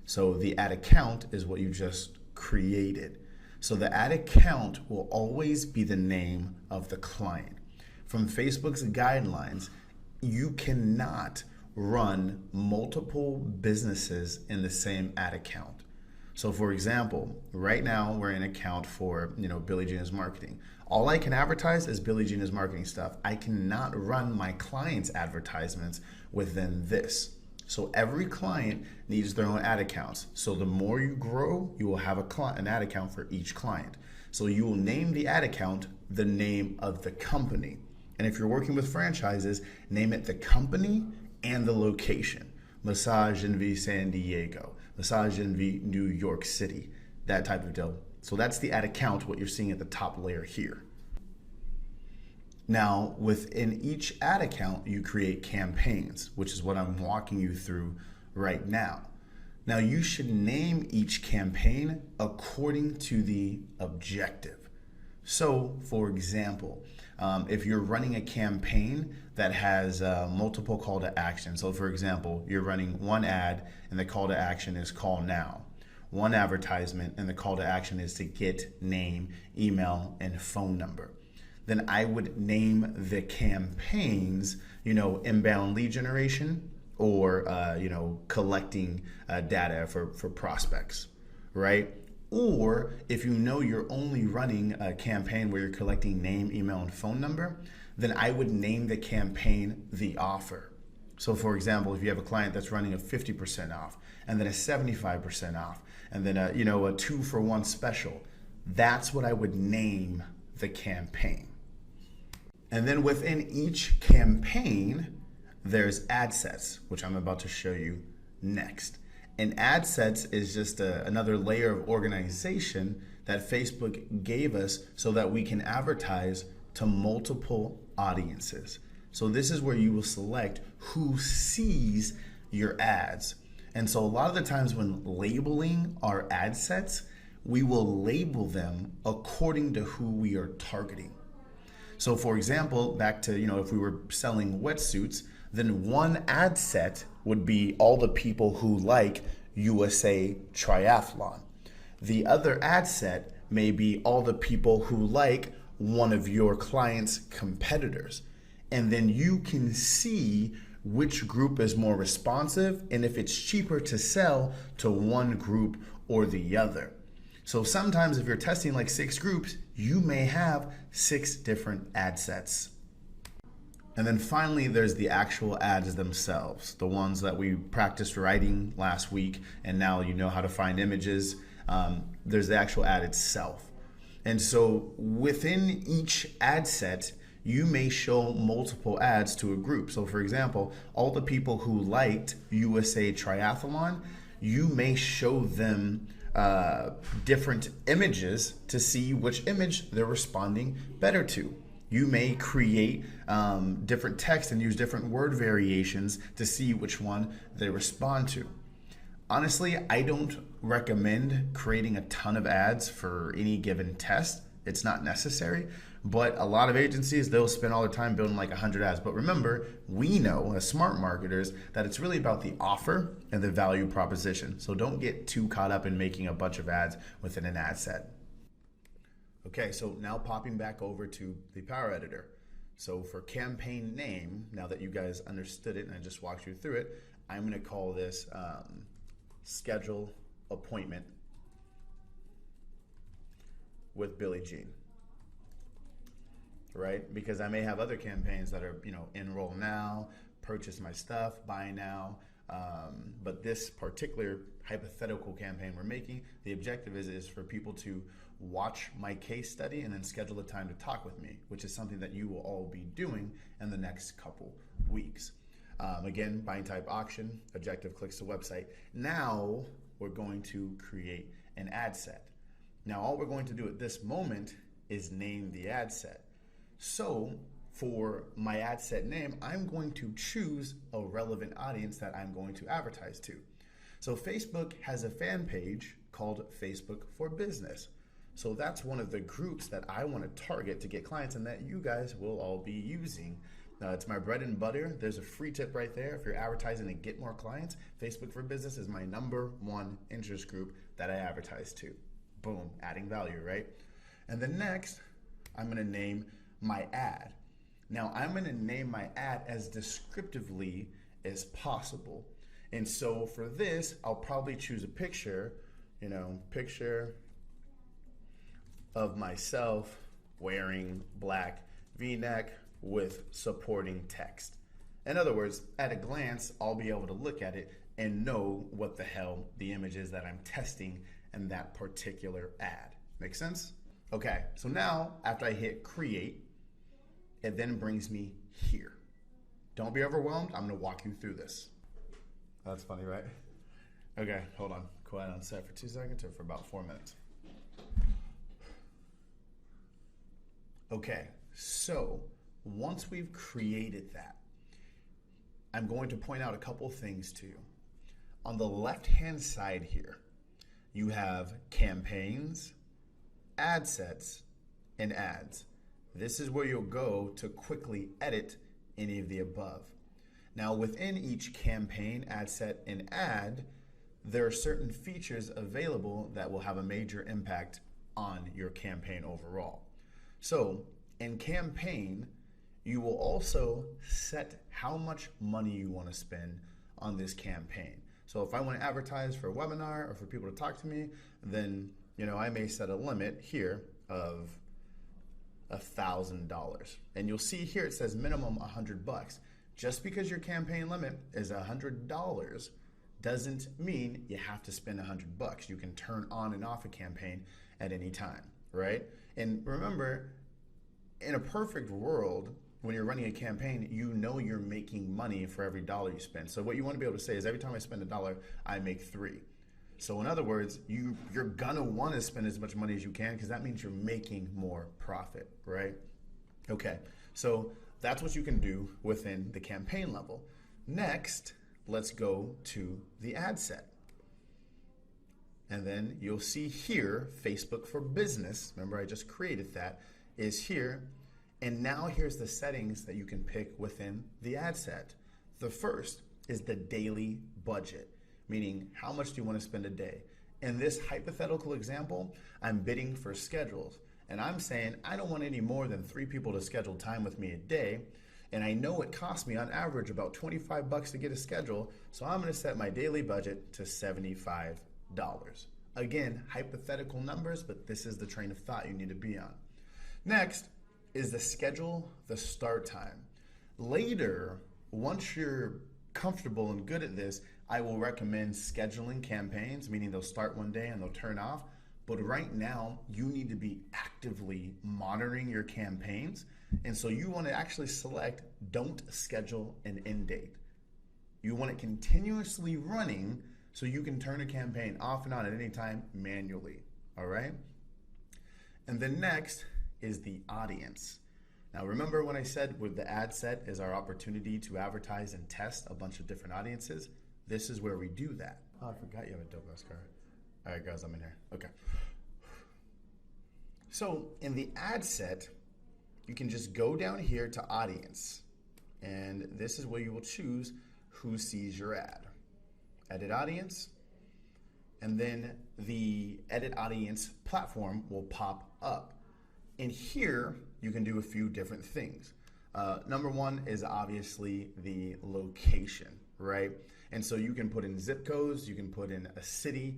So the ad account is what you just created. So the ad account will always be the name of the client. From Facebook's guidelines, you cannot run multiple businesses in the same ad account. So for example, right now we're in an account for, Billie Jean is marketing. All I can advertise is Billie Jean is marketing stuff. I cannot run my clients' advertisements within this. So every client needs their own ad accounts. So the more you grow, you will have an ad account for each client. So you will name the ad account the name of the company. And if you're working with franchises, name it the company and the location. Massage Envy San Diego, Massage Envy New York City, that type of deal. So that's the ad account, what you're seeing at the top layer here. Now, within each ad account, you create campaigns, which is what I'm walking you through right now. Now, you should name each campaign according to the objective. So, for example, if you're running a campaign that has multiple call to action, so for example, you're running one ad and the call to action is call now. One advertisement and the call to action is to get name, email, and phone number. Then I would name the campaigns, inbound lead generation or, collecting data for prospects, right? Or if you're only running a campaign where you're collecting name, email, and phone number, then I would name the campaign the offer. So for example, if you have a client that's running a 50% off and then a 75% off and then a 2-for-1 special, that's what I would name the campaign. And then within each campaign, there's ad sets, which I'm about to show you next. And ad sets is just another layer of organization that Facebook gave us so that we can advertise to multiple audiences. So this is where you will select who sees your ads. And so a lot of the times when labeling our ad sets, we will label them according to who we are targeting. So for example, back to, if we were selling wetsuits, then one ad set would be all the people who like USA Triathlon. The other ad set may be all the people who like one of your client's competitors. And then you can see which group is more responsive and if it's cheaper to sell to one group or the other. So sometimes if you're testing like 6 groups, you may have 6 different ad sets. And then finally, there's the actual ads themselves, the ones that we practiced writing last week, and now you know how to find images. There's the actual ad itself. And so within each ad set, you may show multiple ads to a group. So for example, all the people who liked USA Triathlon, you may show them different images to see which image they're responding better to. You may create different text and use different word variations to see which one they respond to. Honestly, I don't recommend creating a ton of ads for any given test. It's not necessary, but a lot of agencies, they'll spend all their time building like 100 ads. But remember, we know as smart marketers that it's really about the offer and the value proposition. So don't get too caught up in making a bunch of ads within an ad set. Okay, so now popping back over to the Power Editor. So for campaign name, now that you guys understood it and I just walked you through it, I'm going to call this schedule appointment with Billie Jean, right? Because I may have other campaigns that are, enroll now, purchase my stuff, buy now, But this particular hypothetical campaign we're making, the objective is for people to watch my case study and then schedule a time to talk with me, which is something that you will all be doing in the next couple weeks. Again, buying type auction, objective clicks to website. Now we're going to create an ad set. Now all we're going to do at this moment is name the ad set. So for my ad set name, I'm going to choose a relevant audience that I'm going to advertise to. So Facebook has a fan page called Facebook for Business. So that's one of the groups that I want to target to get clients and that you guys will all be using. It's my bread and butter. There's a free tip right there. If you're advertising to get more clients, Facebook for Business is my #1 interest group that I advertise to. Boom, adding value, right? And then next, I'm going to name my ad. Now, I'm going to name my ad as descriptively as possible. And so for this, I'll probably choose a picture, picture of myself wearing black V-neck with supporting text. In other words, at a glance, I'll be able to look at it and know what the hell the image is that I'm testing in that particular ad. Make sense? Okay, so now after I hit create, it then brings me here. Don't be overwhelmed. I'm gonna walk you through this. That's funny, right? Okay, hold on. Quiet on set for 2 seconds or for about 4 minutes. Okay, so once we've created that, I'm going to point out a couple things to you. On the left-hand side here, you have campaigns, ad sets, and ads. This is where you'll go to quickly edit any of the above. Now, within each campaign, ad set, and ad, there are certain features available that will have a major impact on your campaign overall. So, in campaign, you will also set how much money you want to spend on this campaign. So if I want to advertise for a webinar or for people to talk to me, then I may set a limit here of $1,000. And you'll see here it says minimum $100. Just because your campaign limit is $100 doesn't mean you have to spend $100. You can turn on and off a campaign at any time, right? And remember, in a perfect world, when you're running a campaign, you're making money for every dollar you spend. So what you want to be able to say is every time I spend $1, I make $3. So in other words, you're gonna want to spend as much money as you can because that means you're making more profit, right? Okay, so that's what you can do within the campaign level. Next, let's go to the ad set. And then you'll see here, Facebook for Business, remember I just created that, is here. And now here's the settings that you can pick within the ad set. The first is the daily budget, meaning how much do you want to spend a day? In this hypothetical example, I'm bidding for schedules. And I'm saying I don't want any more than 3 people to schedule time with me a day. And I know it costs me on average about $25 to get a schedule. So I'm going to set my daily budget to $75. Again, hypothetical numbers, but this is the train of thought you need to be on. Next is the schedule the start time. Later, once you're comfortable and good at this, I will recommend scheduling campaigns, meaning they'll start one day and they'll turn off. But right now, you need to be actively monitoring your campaigns. And so you want to actually select don't schedule an end date. You want it continuously running so you can turn a campaign off and on at any time manually, all right? And then next is the audience. Now remember when I said with the ad set is our opportunity to advertise and test a bunch of different audiences? This is where we do that. Oh, I forgot you have a dope ass car. All right, guys, I'm in here. Okay. So in the ad set, you can just go down here to audience. And this is where you will choose who sees your ad. Edit audience. And then the edit audience platform will pop up. And here, you can do a few different things. Number one is obviously the location, right? And so you can put in zip codes, you can put in a city,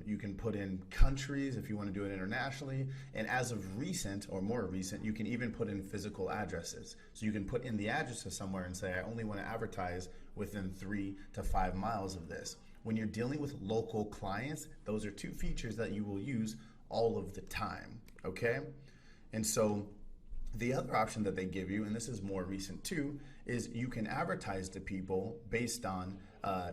you can put in countries if you want to do it internationally. And as of recent or more recent, you can even put in physical addresses. So you can put in the address of somewhere and say, I only want to advertise within 3 to 5 miles of this. When you're dealing with local clients, those are two features that you will use all of the time, okay? And so the other option that they give you, and this is more recent too, is you can advertise to people based on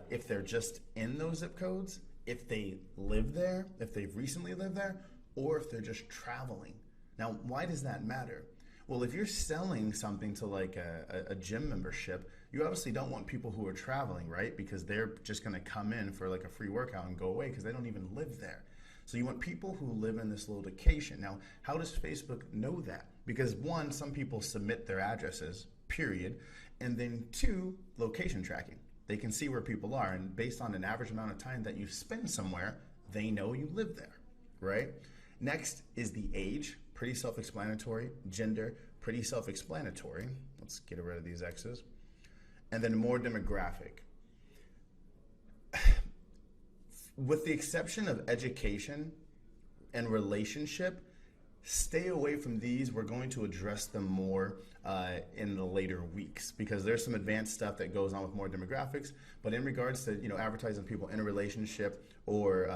if they're just in those zip codes, if they live there, if they've recently lived there, or if they're just traveling. Now, why does that matter? Well, if you're selling something to like a gym membership, you obviously don't want people who are traveling, right? Because they're just gonna come in for like a free workout and go away because they don't even live there. So you want people who live in this location. Now, how does Facebook know that? Because one, some people submit their addresses, period. And then two, location tracking. They can see where people are, and based on an average amount of time that you spend somewhere, they know you live there, right? Next is the age, pretty self-explanatory. Gender, pretty self-explanatory. Let's get rid of these X's. And then more demographic. With the exception of education and relationship, stay away from these. We're going to address them more in the later weeks because there's some advanced stuff that goes on with more demographics. But in regards to advertising people in a relationship or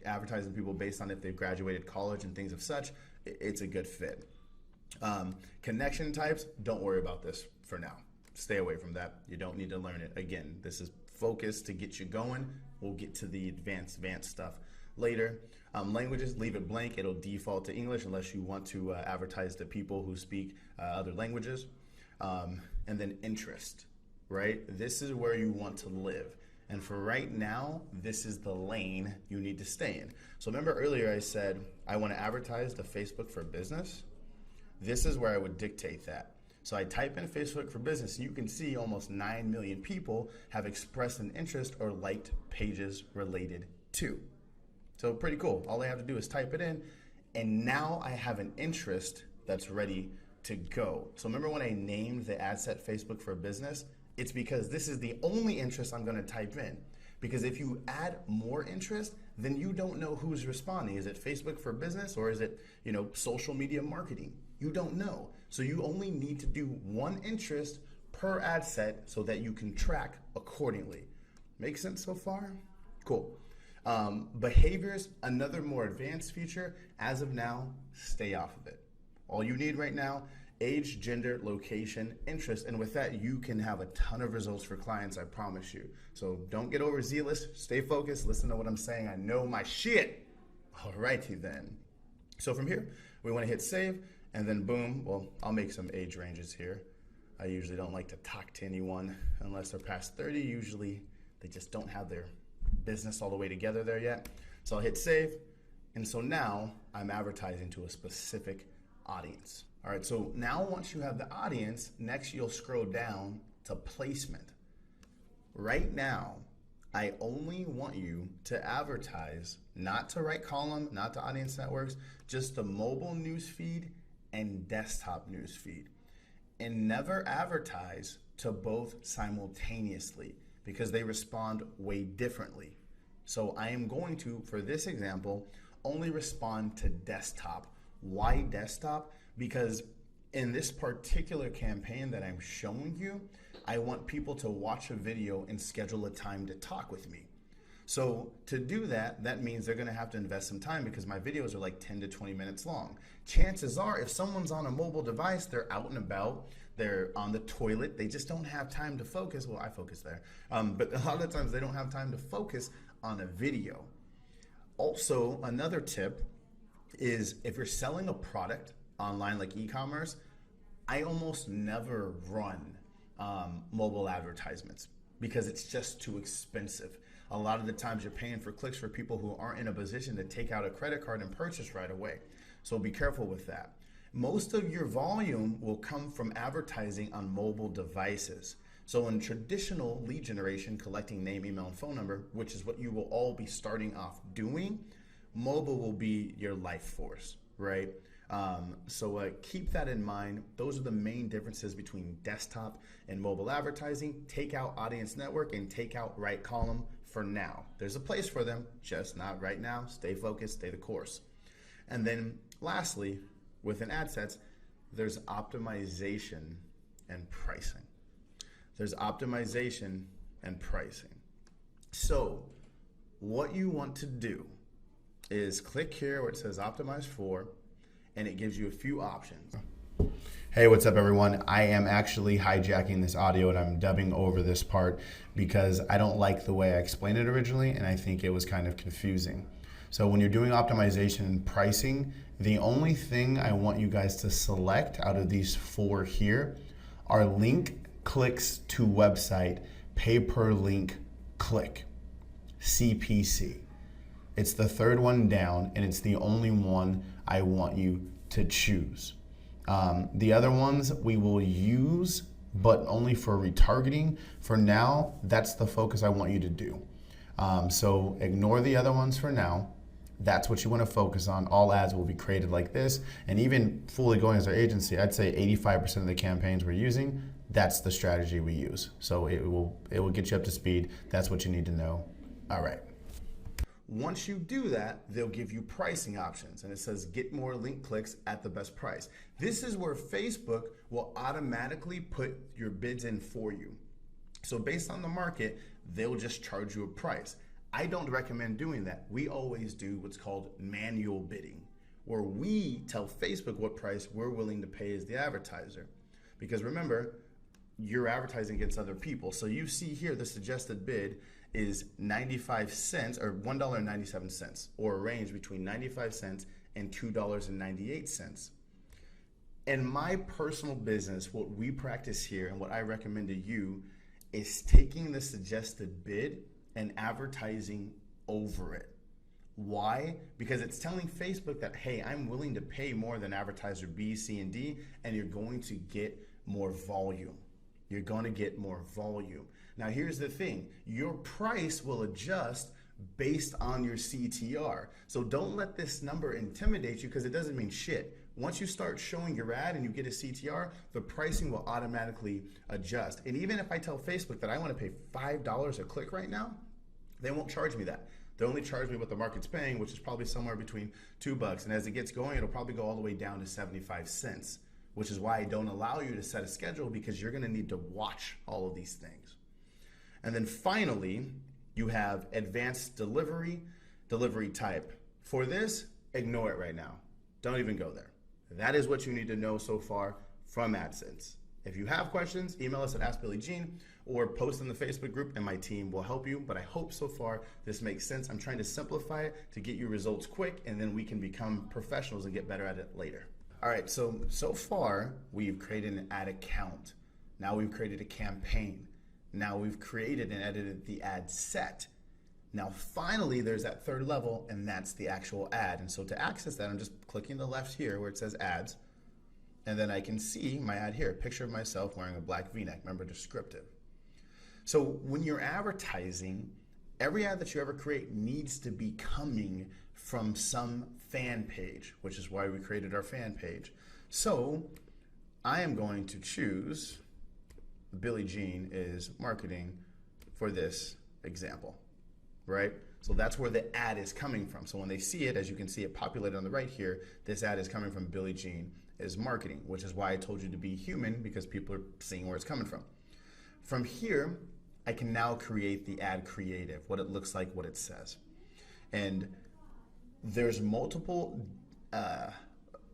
advertising people based on if they've graduated college and things of such, it's a good fit. Connection types, don't worry about this for now. Stay away from that. You don't need to learn it. Again, this is focused to get you going. We'll get to the advanced stuff later. Languages, leave it blank. It'll default to English unless you want to advertise to people who speak other languages. And then interest, right? This is where you want to live. And for right now, this is the lane you need to stay in. So remember earlier I said, I want to advertise to Facebook for business. This is where I would dictate that. So I type in Facebook for business, and you can see almost 9 million people have expressed an interest or liked pages related to. So pretty cool. All I have to do is type it in, and now I have an interest that's ready to go. So remember when I named the ad set Facebook for business? It's because this is the only interest I'm going to type in. Because if you add more interest, then you don't know who's responding. Is it Facebook for business or is it, social media marketing? You don't know. So you only need to do one interest per ad set so that you can track accordingly. Make sense so far? Cool. Behaviors, another more advanced feature. As of now, stay off of it. All you need right now, age, gender, location, interest, and with that, you can have a ton of results for clients, I promise you. So don't get overzealous, stay focused, listen to what I'm saying, I know my shit. Alrighty then. So from here, we wanna hit save, and then boom, well, I'll make some age ranges here. I usually don't like to talk to anyone unless they're past 30. Usually they just don't have their business all the way together there yet. So I'll hit save, and so now I'm advertising to a specific audience. All right, so now once you have the audience, next you'll scroll down to placement. Right now, I only want you to advertise, not to right column, not to audience networks, just the mobile news feed and desktop news feed. And never advertise to both simultaneously because they respond way differently. So I am going to, for this example, only respond to desktop. Why desktop? Because in this particular campaign that I'm showing you, I want people to watch a video and schedule a time to talk with me. So to do that, that means they're gonna have to invest some time because my videos are like 10 to 20 minutes long. Chances are, if someone's on a mobile device, they're out and about, they're on the toilet, they just don't have time to focus. Well, I focus there. But a lot of times they don't have time to focus on a video. Also, another tip is if you're selling a product online like e-commerce, I almost never run mobile advertisements because it's just too expensive. A lot of the times you're paying for clicks for people who aren't in a position to take out a credit card and purchase right away. So be careful with that. Most of your volume will come from advertising on mobile devices. So in traditional lead generation, collecting name, email, and phone number, which is what you will all be starting off doing, mobile will be your life force, right? So keep that in mind. Those are the main differences between desktop and mobile advertising. Take out audience network and take out right column for now. There's a place for them, just not right now. Stay focused, stay the course. And then lastly, within ad sets, there's optimization and pricing. there's optimization and pricing. So what you want to do is click here where it says optimize for, and it gives you a few options. Hey, what's up everyone? I am actually hijacking this audio and I'm dubbing over this part because I don't like the way I explained it originally and I think it was kind of confusing. So when you're doing optimization and pricing, the only thing I want you guys to select out of these four here are link clicks to website, pay per link click, CPC. It's the third one down and it's the only one I want you to choose. The other ones we will use, but only for retargeting. For now, that's the focus I want you to do. So ignore the other ones for now. That's what you want to focus on. All ads will be created like this. And even fully going as our agency, I'd say 85% of the campaigns we're using, that's the strategy we use. So it will get you up to speed. That's what you need to know. All right. Once you do that, they'll give you pricing options and it says get more link clicks at the best price. This is where Facebook will automatically put your bids in for you. So based on the market, they'll just charge you a price. I don't recommend doing that. We always do what's called manual bidding, where we tell Facebook what price we're willing to pay as the advertiser. Because remember, you're advertising against other people. So you see here the suggested bid is 95 cents or $1.97, or a range between 95 cents and $2.98. In my personal business, what we practice here and what I recommend to you is taking the suggested bid and advertising over it. Why? Because it's telling Facebook that, hey, I'm willing to pay more than advertiser B, C, and D, and you're going to get more volume. You're going to get more volume. Now here's the thing, your price will adjust based on your CTR. So don't let this number intimidate you because it doesn't mean shit. Once you start showing your ad and you get a CTR, the pricing will automatically adjust. And even if I tell Facebook that I want to pay $5 a click right now, they won't charge me that. They only charge me what the market's paying, which is probably somewhere between $2. And as it gets going, it'll probably go all the way down to 75 cents, which is why I don't allow you to set a schedule because you're going to need to watch all of these things. And then finally, you have advanced delivery type. For this, ignore it right now. Don't even go there. That is what you need to know so far from AdSense. If you have questions, email us at AskBillyGene or post in the Facebook group and my team will help you. But I hope so far this makes sense. I'm trying to simplify it to get you results quick and then we can become professionals and get better at it later. All right, so far we've created an ad account. Now we've created a campaign. Now we've created and edited the ad set. Now finally there's that third level and that's the actual ad. And so to access that, I'm just clicking the left here where it says ads. And then I can see my ad here, a picture of myself wearing a black V-neck, remember descriptive. So when you're advertising, every ad that you ever create needs to be coming from some fan page, which is why we created our fan page. So I am going to choose Billy Jean is marketing for this example, right? So that's where the ad is coming from. So when they see it, as you can see it populated on the right here, this ad is coming from Billy Jean is marketing, which is why I told you to be human because people are seeing where it's coming from. From here, I can now create the ad creative, what it looks like, what it says. And there's multiple ad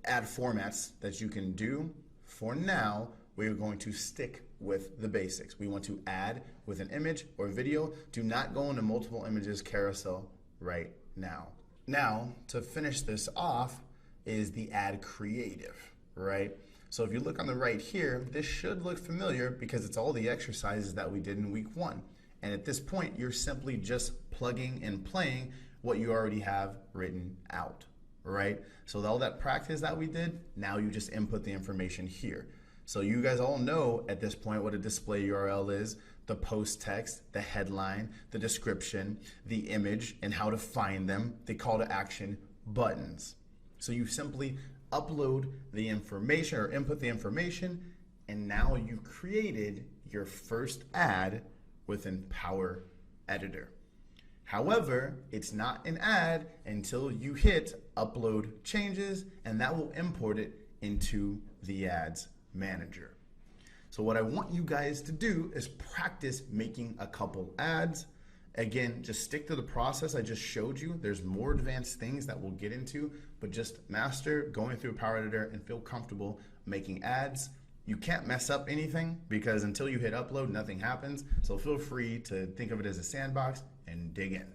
formats that you can do. For now, we're going to stick with the basics. We want to add with an image or video. Do not go into multiple images carousel right now. Now, to finish this off is the ad creative, right? So if you look on the right here, this should look familiar because it's all the exercises that we did in week 1. And at this point, you're simply just plugging and playing what you already have written out, right? So all that practice that we did, now you just input the information here. So you guys all know at this point what a display URL is, the post text, the headline, the description, the image, and how to find them, the call to action buttons. So you simply upload the information or input the information, and now you've created your first ad within Power Editor. However, it's not an ad until you hit upload changes, and that will import it into the ads manager. So what I want you guys to do is practice making a couple ads. Again, just stick to the process I just showed you. There's more advanced things that we'll get into, but just master going through Power Editor and feel comfortable making ads. You can't mess up anything because until you hit upload, nothing happens. So feel free to think of it as a sandbox and dig in.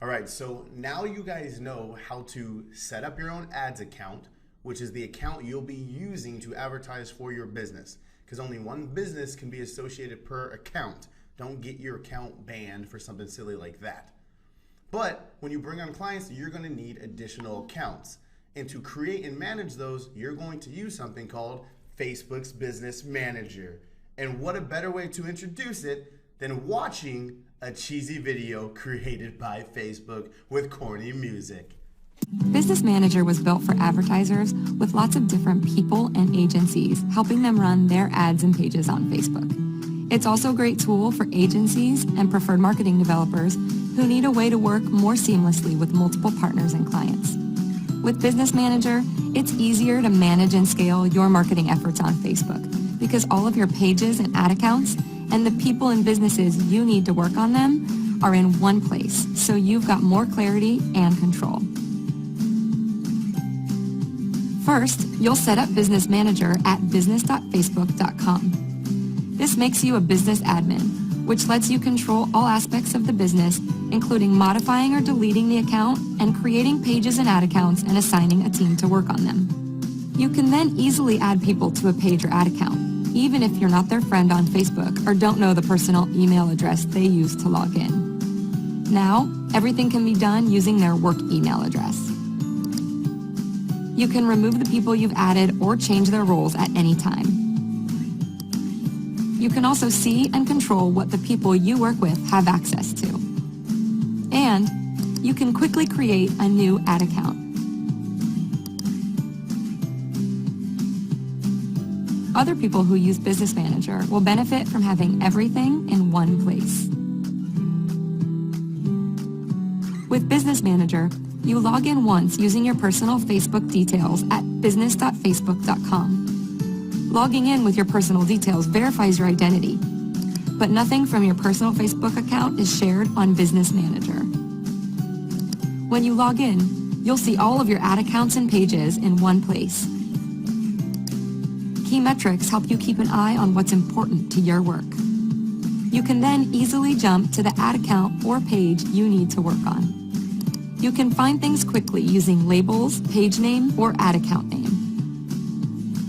All right, so now you guys know how to set up your own ads account, which is the account you'll be using to advertise for your business, because only one business can be associated per account. Don't get your account banned for something silly like that. But when you bring on clients, you're going to need additional accounts. And to create and manage those, you're going to use something called Facebook's Business Manager. And what a better way to introduce it than watching a cheesy video created by Facebook with corny music. Business Manager was built for advertisers with lots of different people and agencies helping them run their ads and pages on Facebook. It's also a great tool for agencies and preferred marketing developers who need a way to work more seamlessly with multiple partners and clients. With Business Manager, it's easier to manage and scale your marketing efforts on Facebook because all of your pages and ad accounts and the people and businesses you need to work on them are in one place, so you've got more clarity and control. First, you'll set up Business Manager at business.facebook.com. This makes you a business admin, which lets you control all aspects of the business, including modifying or deleting the account and creating pages and ad accounts and assigning a team to work on them. You can then easily add people to a page or ad account, even if you're not their friend on Facebook or don't know the personal email address they use to log in. Now, everything can be done using their work email address. You can remove the people you've added or change their roles at any time. You can also see and control what the people you work with have access to. And you can quickly create a new ad account. Other people who use Business Manager will benefit from having everything in one place. With Business Manager, you log in once using your personal Facebook details at business.facebook.com. Logging in with your personal details verifies your identity, but nothing from your personal Facebook account is shared on Business Manager. When you log in, you'll see all of your ad accounts and pages in one place. Key metrics help you keep an eye on what's important to your work. You can then easily jump to the ad account or page you need to work on. You can find things quickly using labels, page name, or ad account name.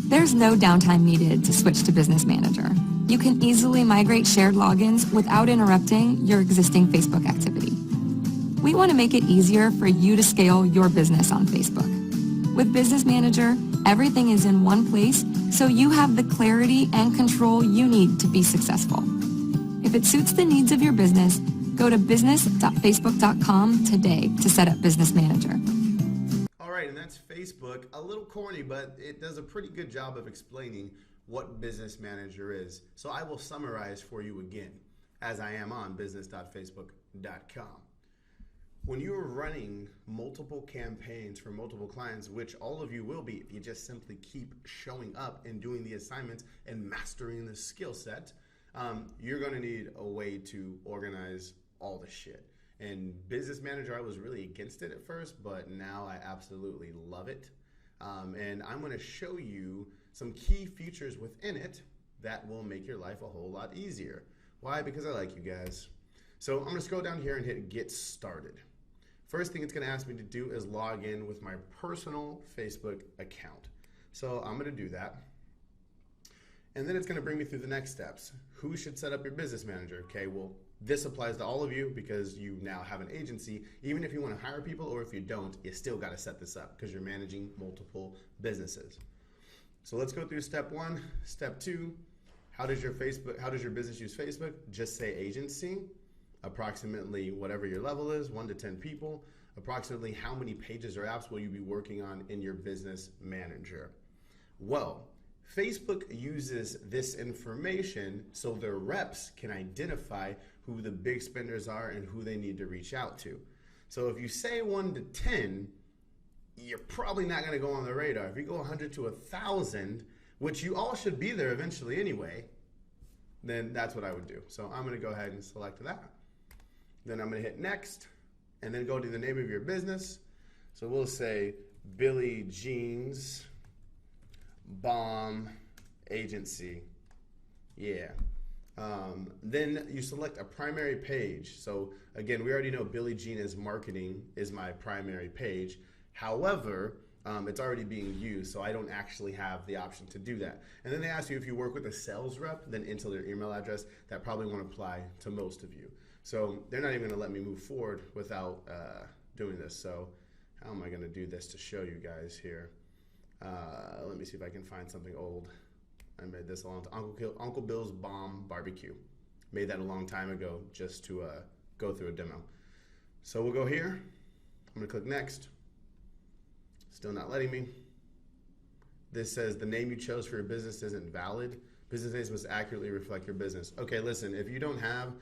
There's no downtime needed to switch to Business Manager. You can easily migrate shared logins without interrupting your existing Facebook activity. We want to make it easier for you to scale your business on Facebook. With Business Manager, everything is in one place, so you have the clarity and control you need to be successful. If it suits the needs of your business, go to business.facebook.com today to set up Business Manager. All right, and that's Facebook. A little corny, but it does a pretty good job of explaining what Business Manager is. So I will summarize for you again, as I am on business.facebook.com. When you're running multiple campaigns for multiple clients, which all of you will be if you just simply keep showing up and doing the assignments and mastering the skill set, you're going to need a way to organize all the shit. And Business Manager, I was really against it at first, but now I absolutely love it. And I'm going to show you some key features within it that will make your life a whole lot easier. Why? Because I like you guys. So I'm going to scroll down here and hit Get Started. First thing it's going to ask me to do is log in with my personal Facebook account. So I'm going to do that. And then it's going to bring me through the next steps. Who should set up your Business Manager? Okay, well, this applies to all of you because you now have an agency. Even if you want to hire people or if you don't, you still got to set this up because you're managing multiple businesses. So let's go through step one. Step two, how does your business use Facebook? Just say agency. Approximately whatever your level is, 1 to 10 people. Approximately how many pages or apps will you be working on in your Business Manager? Well, Facebook uses this information so their reps can identify who the big spenders are and who they need to reach out to. So if you say 1 to 10, you're probably not going to go on the radar. If you go 100 to 1,000, which you all should be there eventually anyway, then that's what I would do. So I'm going to go ahead and select that. Then I'm going to hit next and then go to the name of your business. So we'll say Billy Jeans Bomb Agency. Yeah. Then you select a primary page. So again, we already know Billy Jean is marketing is my primary page. However, it's already being used, so I don't actually have the option to do that. And then they ask you if you work with a sales rep, then enter their email address. That probably won't apply to most of you. So they're not even gonna let me move forward without doing this. So how am I gonna do this to show you guys here? Let me see if I can find something old. I made this a long time. Uncle Bill's Bomb Barbecue. Made that a long time ago just to go through a demo. So we'll go here. I'm gonna click next. Still not letting me. This says the name you chose for your business isn't valid. Business names must accurately reflect your business. Okay, listen, if you don't have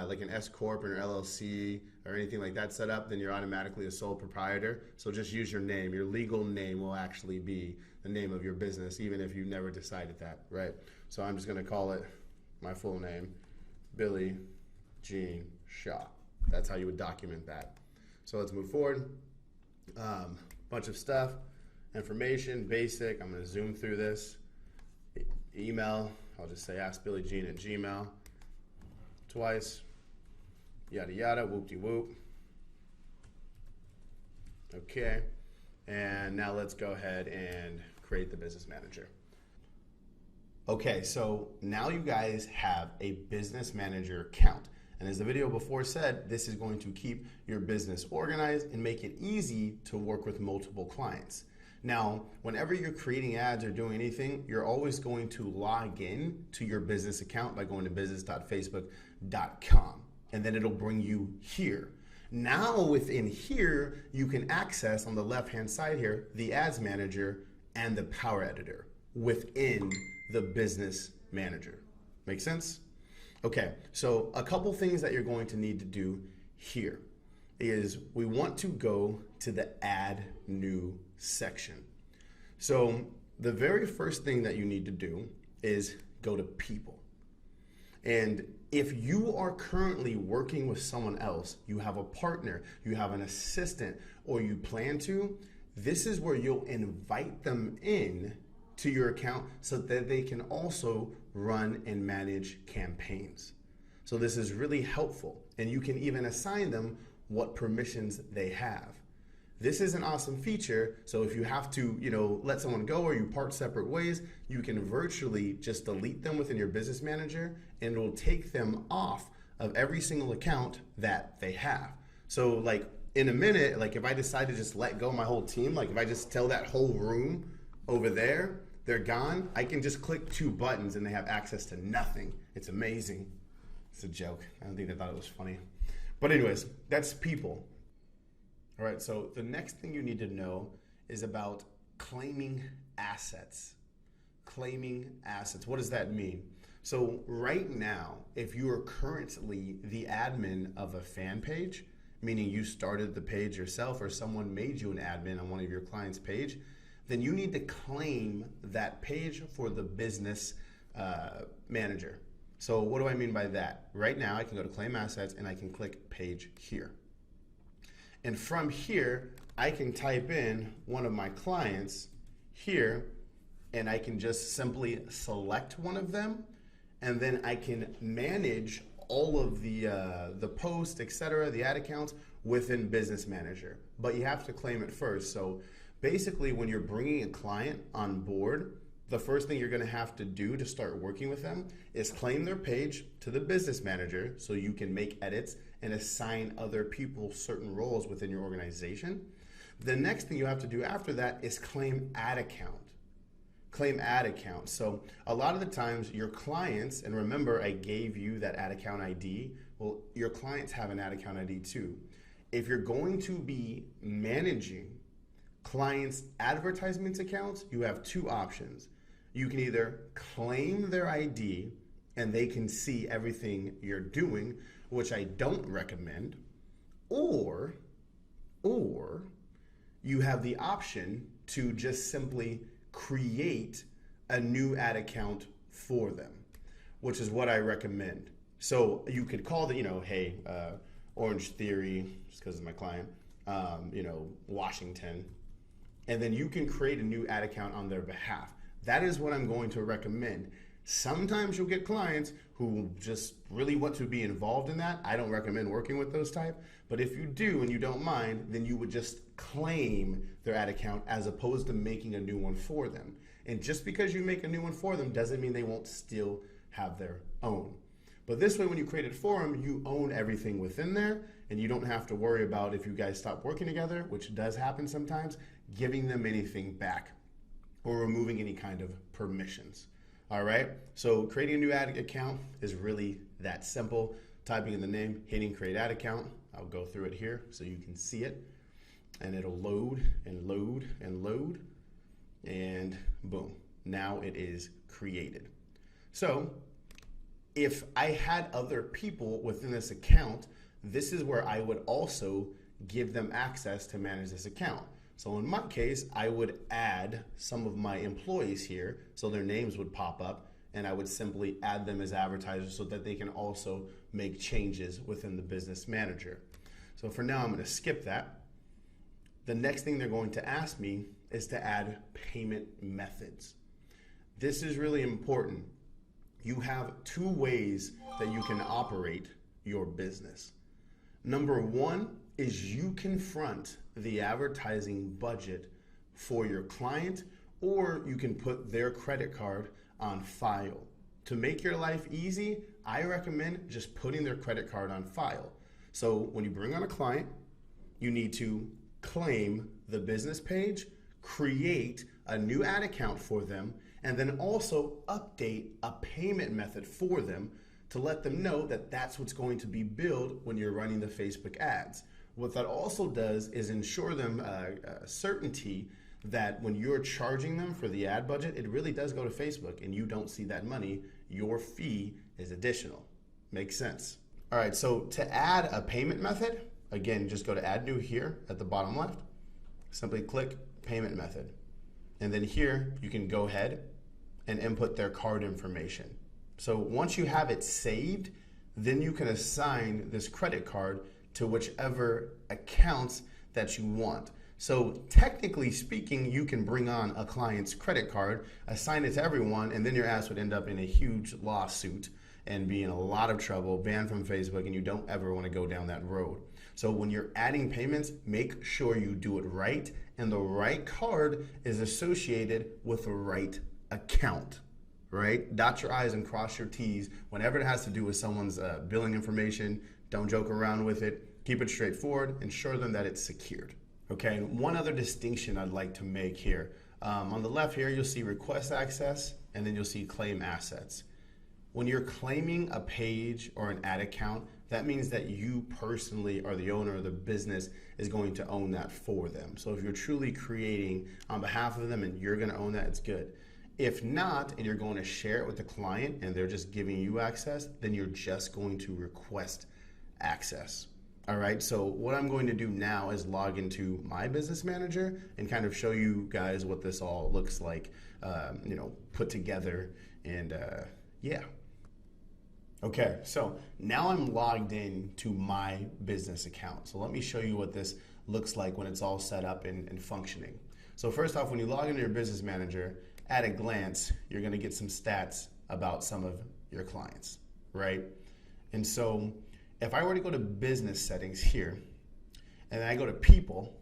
like an S Corp or an LLC or anything like that set up, then you're automatically a sole proprietor. So just use your name. Your legal name will actually be the name of your business, even if you never decided that, right? So I'm just gonna call it my full name, Billy Jean Shaw. That's how you would document that. So let's move forward. Bunch of stuff, information, basic. I'm gonna zoom through this. Email, I'll just say askbillyjean@gmail. Twice, yada yada, whoop-de-whoop. Okay, and now let's go ahead and create the business manager. Okay, so now you guys have a business manager account. And as the video before said, this is going to keep your business organized and make it easy to work with multiple clients. Now, whenever you're creating ads or doing anything, you're always going to log in to your business account by going to business.facebook.com, and then it'll bring you here. Now within here, you can access on the left-hand side here, the ads manager and the power editor within the business manager. Make sense? Okay, so a couple things that you're going to need to do here is we want to go to the add new section. So the very first thing that you need to do is go to people. And if you are currently working with someone else, you have a partner, you have an assistant, or you plan to, this is where you'll invite them in to your account so that they can also run and manage campaigns. So this is really helpful, and you can even assign them what permissions they have. This is an awesome feature, so if you have to, let someone go or you part separate ways, you can virtually just delete them within your business manager, and it will take them off of every single account that they have. So like in a minute, like if I decide to just let go my whole team, like if I just tell that whole room over there, they're gone, I can just click 2 buttons and they have access to nothing. It's amazing. It's a joke. I don't think they thought it was funny. But anyways, that's people. All right, so the next thing you need to know is about claiming assets. Claiming assets, what does that mean? So right now, if you are currently the admin of a fan page, meaning you started the page yourself or someone made you an admin on one of your clients' page, then you need to claim that page for the business manager. So what do I mean by that? Right now I can go to claim assets and I can click page here. And from here, I can type in one of my clients here and I can just simply select one of them, and then I can manage all of the posts, etc., the ad accounts within Business Manager. But you have to claim it first. So basically, when you're bringing a client on board, the first thing you're going to have to do to start working with them is claim their page to the Business Manager so you can make edits and assign other people certain roles within your organization. The next thing you have to do after that is claim ad account. Claim ad account. So a lot of the times your clients, and remember I gave you that ad account ID, well, your clients have an ad account ID too. If you're going to be managing clients' advertisements accounts, you have 2 options. You can either claim their ID and they can see everything you're doing, which I don't recommend, or you have the option to just simply create a new ad account for them, which is what I recommend. So you could call the, hey, Orange Theory, just because it's my client, Washington, and then you can create a new ad account on their behalf. That is what I'm going to recommend. Sometimes you'll get clients who just really want to be involved in that. I don't recommend working with those type, but if you do and you don't mind, then you would just claim their ad account as opposed to making a new one for them. And just because you make a new one for them doesn't mean they won't still have their own. But this way, when you create it for them, you own everything within there, and you don't have to worry about, if you guys stop working together, which does happen sometimes, giving them anything back or removing any kind of permissions. All right, so creating a new ad account is really that simple. Typing in the name, hitting create ad account. I'll go through it here so you can see it, and it'll load and load and load, and boom, now it is created. So if I had other people within this account, this is where I would also give them access to manage this account. So in my case, I would add some of my employees here, so their names would pop up, and I would simply add them as advertisers so that they can also make changes within the business manager. So for now, I'm going to skip that. The next thing they're going to ask me is to add payment methods. This is really important. You have two ways that you can operate your business. Number one is you confront the advertising budget for your client, or you can put their credit card on file. To make your life easy, I recommend just putting their credit card on file. So when you bring on a client, you need to claim the business page, create a new ad account for them, and then also update a payment method for them to let them know that that's what's going to be billed when you're running the Facebook ads. What that also does is ensure them certainty that when you're charging them for the ad budget, it really does go to Facebook and you don't see that money. Your fee is additional. Makes sense. All right, so to add a payment method, again, just go to add new here at the bottom left. Simply click payment method. And then here you can go ahead and input their card information. So once you have it saved, then you can assign this credit card to whichever accounts that you want. So technically speaking, you can bring on a client's credit card, assign it to everyone, and then your ass would end up in a huge lawsuit and be in a lot of trouble, banned from Facebook, and you don't ever want to go down that road. So when you're adding payments, make sure you do it right, and the right card is associated with the right account, right? Dot your I's and cross your T's. Whenever it has to do with someone's billing information, don't joke around with it. Keep it straightforward. Ensure them that it's secured. Okay, and one other distinction I'd like to make here. On the left here, you'll see request access, and then you'll see claim assets. When you're claiming a page or an ad account, that means that you personally or the owner of the business is going to own that for them. So if you're truly creating on behalf of them and you're going to own that, it's good. If not, and you're going to share it with the client and they're just giving you access, then you're just going to request access. All right, so what I'm going to do now is log into my business manager and kind of show you guys what this all looks like, put together, and yeah. Okay, so now I'm logged in to my business account. So let me show you what this looks like when it's all set up and functioning. So first off, when you log into your business manager, at a glance, you're gonna get some stats about some of your clients, right? And so if I were to go to business settings here, and I go to people,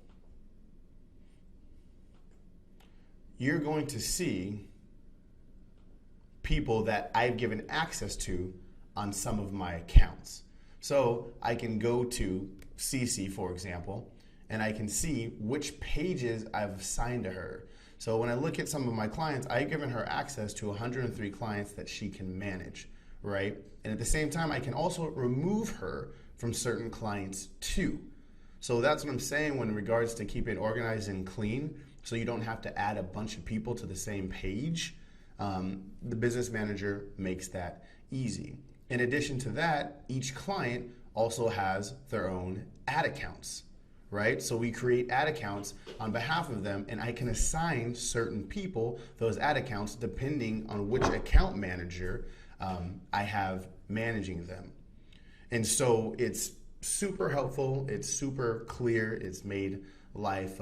you're going to see people that I've given access to on some of my accounts. So I can go to CC, for example, and I can see which pages I've assigned to her. So when I look at some of my clients, I've given her access to 103 clients that she can manage, right? And at the same time, I can also remove her from certain clients too. So that's what I'm saying when in regards to keeping it organized and clean, so you don't have to add a bunch of people to the same page. The business manager makes that easy. In addition to that, each client also has their own ad accounts, right? So we create ad accounts on behalf of them, and I can assign certain people those ad accounts depending on which account manager I have managing them. And so it's super helpful, it's super clear, it's made life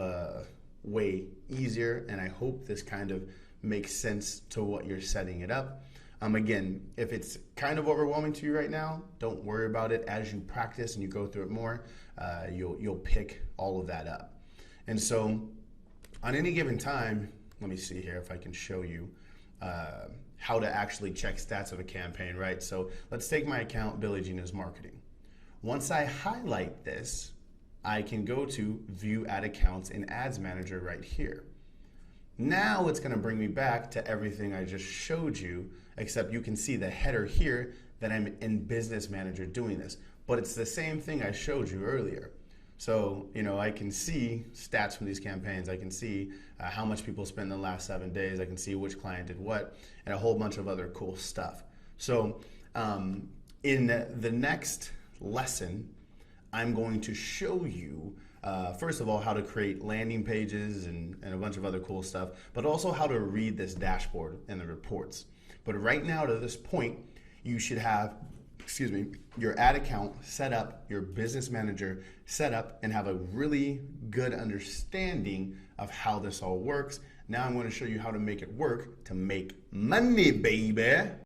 way easier, and I hope this kind of makes sense to what you're setting it up. Again, if it's kind of overwhelming to you right now, don't worry about it. As you practice and you go through it more, you'll pick all of that up. And so on any given time, let me see here if I can show you how to actually check stats of a campaign, right? So let's take my account, Billy Gina's Marketing. Once I highlight this, I can go to View Ad Accounts in Ads Manager right here. Now it's gonna bring me back to everything I just showed you, except you can see the header here that I'm in Business Manager doing this. But it's the same thing I showed you earlier. So, I can see stats from these campaigns. I can see how much people spent in the last 7 days. I can see which client did what, and a whole bunch of other cool stuff. So in the next lesson, I'm going to show you first of all, how to create landing pages and a bunch of other cool stuff, but also how to read this dashboard and the reports. But right now, to this point, you should have, your ad account set up, your business manager set up, and have a really good understanding of how this all works. Now I'm going to show you how to make it work to make money, baby.